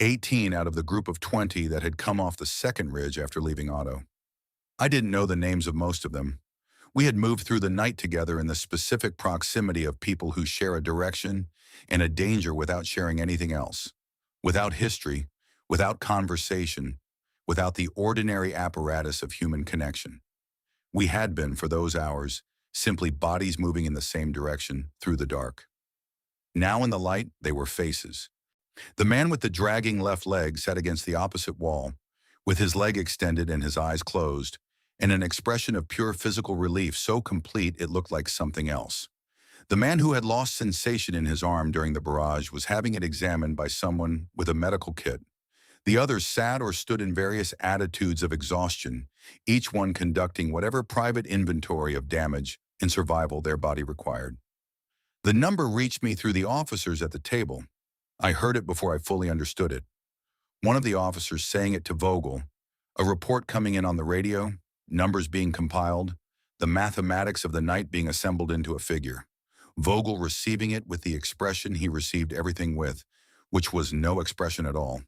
[SPEAKER 1] 18 out of the group of 20 that had come off the second ridge after leaving Otto. I didn't know the names of most of them. We had moved through the night together in the specific proximity of people who share a direction and a danger without sharing anything else. Without history, without conversation, without the ordinary apparatus of human connection. We had been, for those hours, simply bodies moving in the same direction through the dark. Now in the light, they were faces. The man with the dragging left leg sat against the opposite wall, with his leg extended and his eyes closed, and an expression of pure physical relief so complete it looked like something else. The man who had lost sensation in his arm during the barrage was having it examined by someone with a medical kit. The others sat or stood in various attitudes of exhaustion, each one conducting whatever private inventory of damage and survival their body required. The number reached me through the officers at the table. I heard it before I fully understood it. One of the officers saying it to Vogel, a report coming in on the radio, numbers being compiled, the mathematics of the night being assembled into a figure. Vogel receiving it with the expression he received everything with, which was no expression at all.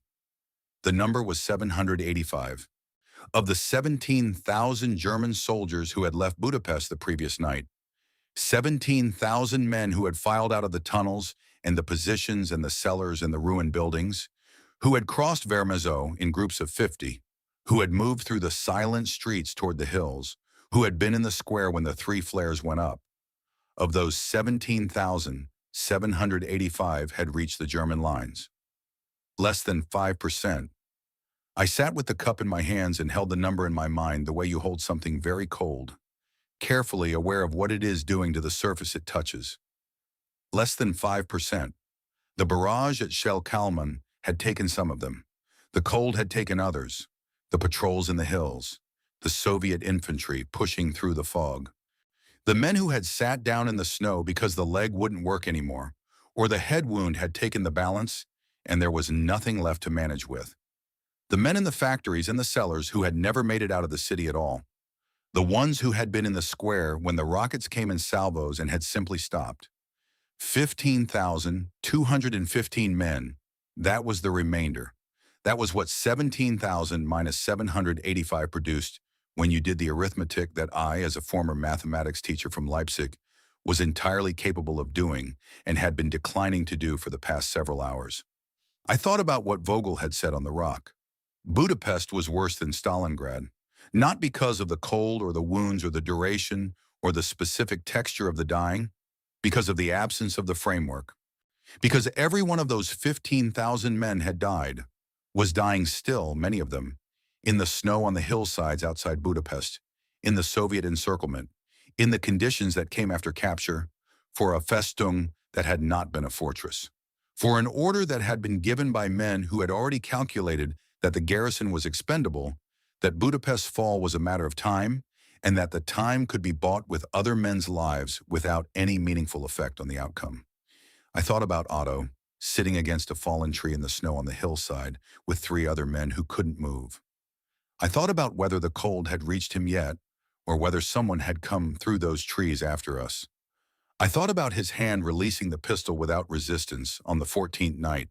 [SPEAKER 1] The number was 785. Of the 17,000 German soldiers who had left Budapest the previous night, 17,000 men who had filed out of the tunnels and the positions and the cellars and the ruined buildings, who had crossed Vermazo in groups of 50, who had moved through the silent streets toward the hills, who had been in the square when the three flares went up. Of those, 17,785 had reached the German lines. Less than 5%. I sat with the cup in my hands and held the number in my mind the way you hold something very cold, carefully aware of what it is doing to the surface it touches. Less than 5%. The barrage at Schell-Kalman had taken some of them. The cold had taken others. The patrols in the hills. The Soviet infantry pushing through the fog. The men who had sat down in the snow because the leg wouldn't work anymore, or the head wound had taken the balance, and there was nothing left to manage with. The men in the factories and the cellars who had never made it out of the city at all. The ones who had been in the square when the rockets came in salvos and had simply stopped. 15,215 men. That was the remainder. That was what 17,000 minus 785 produced when you did the arithmetic that I, as a former mathematics teacher from Leipzig, was entirely capable of doing and had been declining to do for the past several hours. I thought about what Vogel had said on the rock. Budapest was worse than Stalingrad, not because of the cold or the wounds or the duration or the specific texture of the dying, because of the absence of the framework. Because every one of those 15,000 men had died, was dying still, many of them, in the snow on the hillsides outside Budapest, in the Soviet encirclement, in the conditions that came after capture, for a Festung that had not been a fortress, for an order that had been given by men who had already calculated that the garrison was expendable, that Budapest's fall was a matter of time, and that the time could be bought with other men's lives without any meaningful effect on the outcome. I thought about Otto, sitting against a fallen tree in the snow on the hillside with three other men who couldn't move. I thought about whether the cold had reached him yet, or whether someone had come through those trees after us. I thought about his hand releasing the pistol without resistance on the 14th night,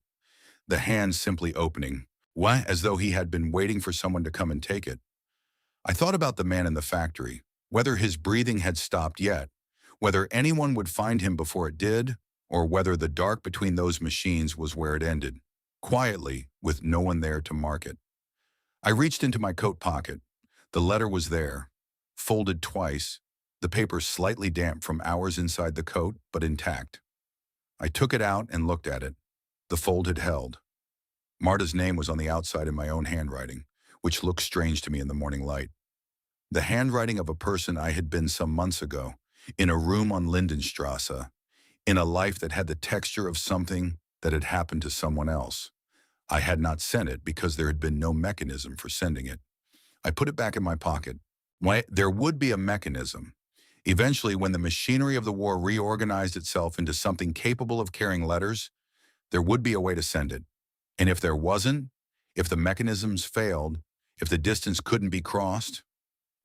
[SPEAKER 1] the hand simply opening, as though he had been waiting for someone to come and take it. I thought about the man in the factory, whether his breathing had stopped yet, whether anyone would find him before it did, or whether the dark between those machines was where it ended, quietly, with no one there to mark it. I reached into my coat pocket. The letter was there, folded twice, the paper slightly damp from hours inside the coat, but intact. I took it out and looked at it. The fold had held. Marta's name was on the outside in my own handwriting, which looked strange to me in the morning light. The handwriting of a person I had been some months ago, in a room on Lindenstrasse, in a life that had the texture of something that had happened to someone else. I had not sent it because there had been no mechanism for sending it. I put it back in my pocket. There would be a mechanism. Eventually, when the machinery of the war reorganized itself into something capable of carrying letters, there would be a way to send it. And if there wasn't, if the mechanisms failed, if the distance couldn't be crossed,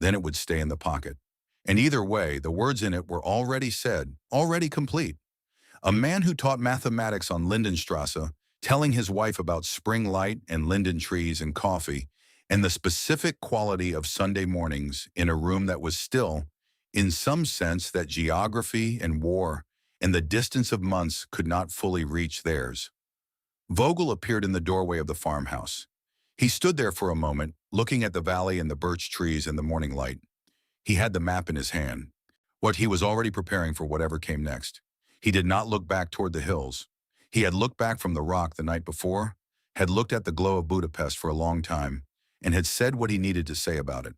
[SPEAKER 1] then it would stay in the pocket. And either way, the words in it were already said, already complete. A man who taught mathematics on Lindenstrasse, telling his wife about spring light and linden trees and coffee, and the specific quality of Sunday mornings in a room that was still, in some sense, that geography and war and the distance of months could not fully reach theirs. Vogel appeared in the doorway of the farmhouse. He stood there for a moment, looking at the valley and the birch trees and the morning light. He had the map in his hand. He was already preparing for whatever came next. He did not look back toward the hills. He had looked back from the rock the night before, had looked at the glow of Budapest for a long time, and had said what he needed to say about it.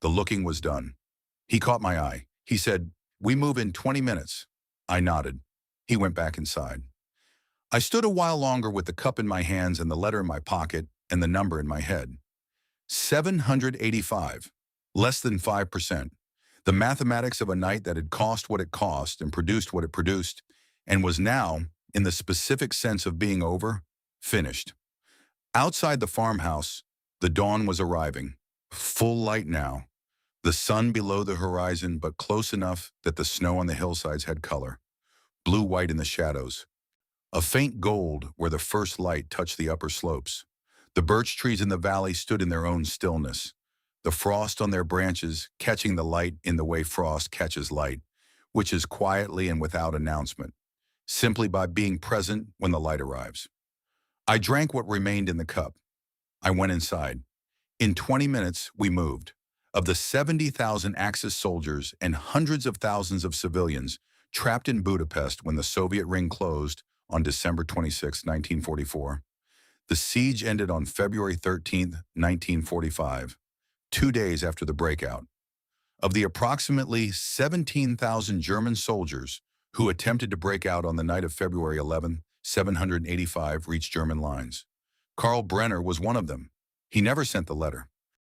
[SPEAKER 1] The looking was done. He caught my eye. He said, "We move in 20 minutes." I nodded. He went back inside. I stood a while longer with the cup in my hands and the letter in my pocket and the number in my head. 785. Less than 5%. The mathematics of a night that had cost what it cost and produced what it produced, and was now, in the specific sense of being over, finished. Outside the farmhouse, the dawn was arriving. Full light now. The sun below the horizon, but close enough that the snow on the hillsides had color. Blue-white in the shadows. A faint gold where the first light touched the upper slopes. The birch trees in the valley stood in their own stillness. The frost on their branches catching the light in the way frost catches light, which is quietly and without announcement, simply by being present when the light arrives. I drank what remained in the cup. I went inside. In 20 minutes, we moved. Of the 70,000 Axis soldiers and hundreds of thousands of civilians trapped in Budapest when the Soviet ring closed on December 26, 1944, the siege ended on February 13, 1945, 2 days after the breakout. Of the approximately 17,000 German soldiers who attempted to break out on the night of February 11, 785 reached German lines. Karl Brenner was one of them. He never sent the letter.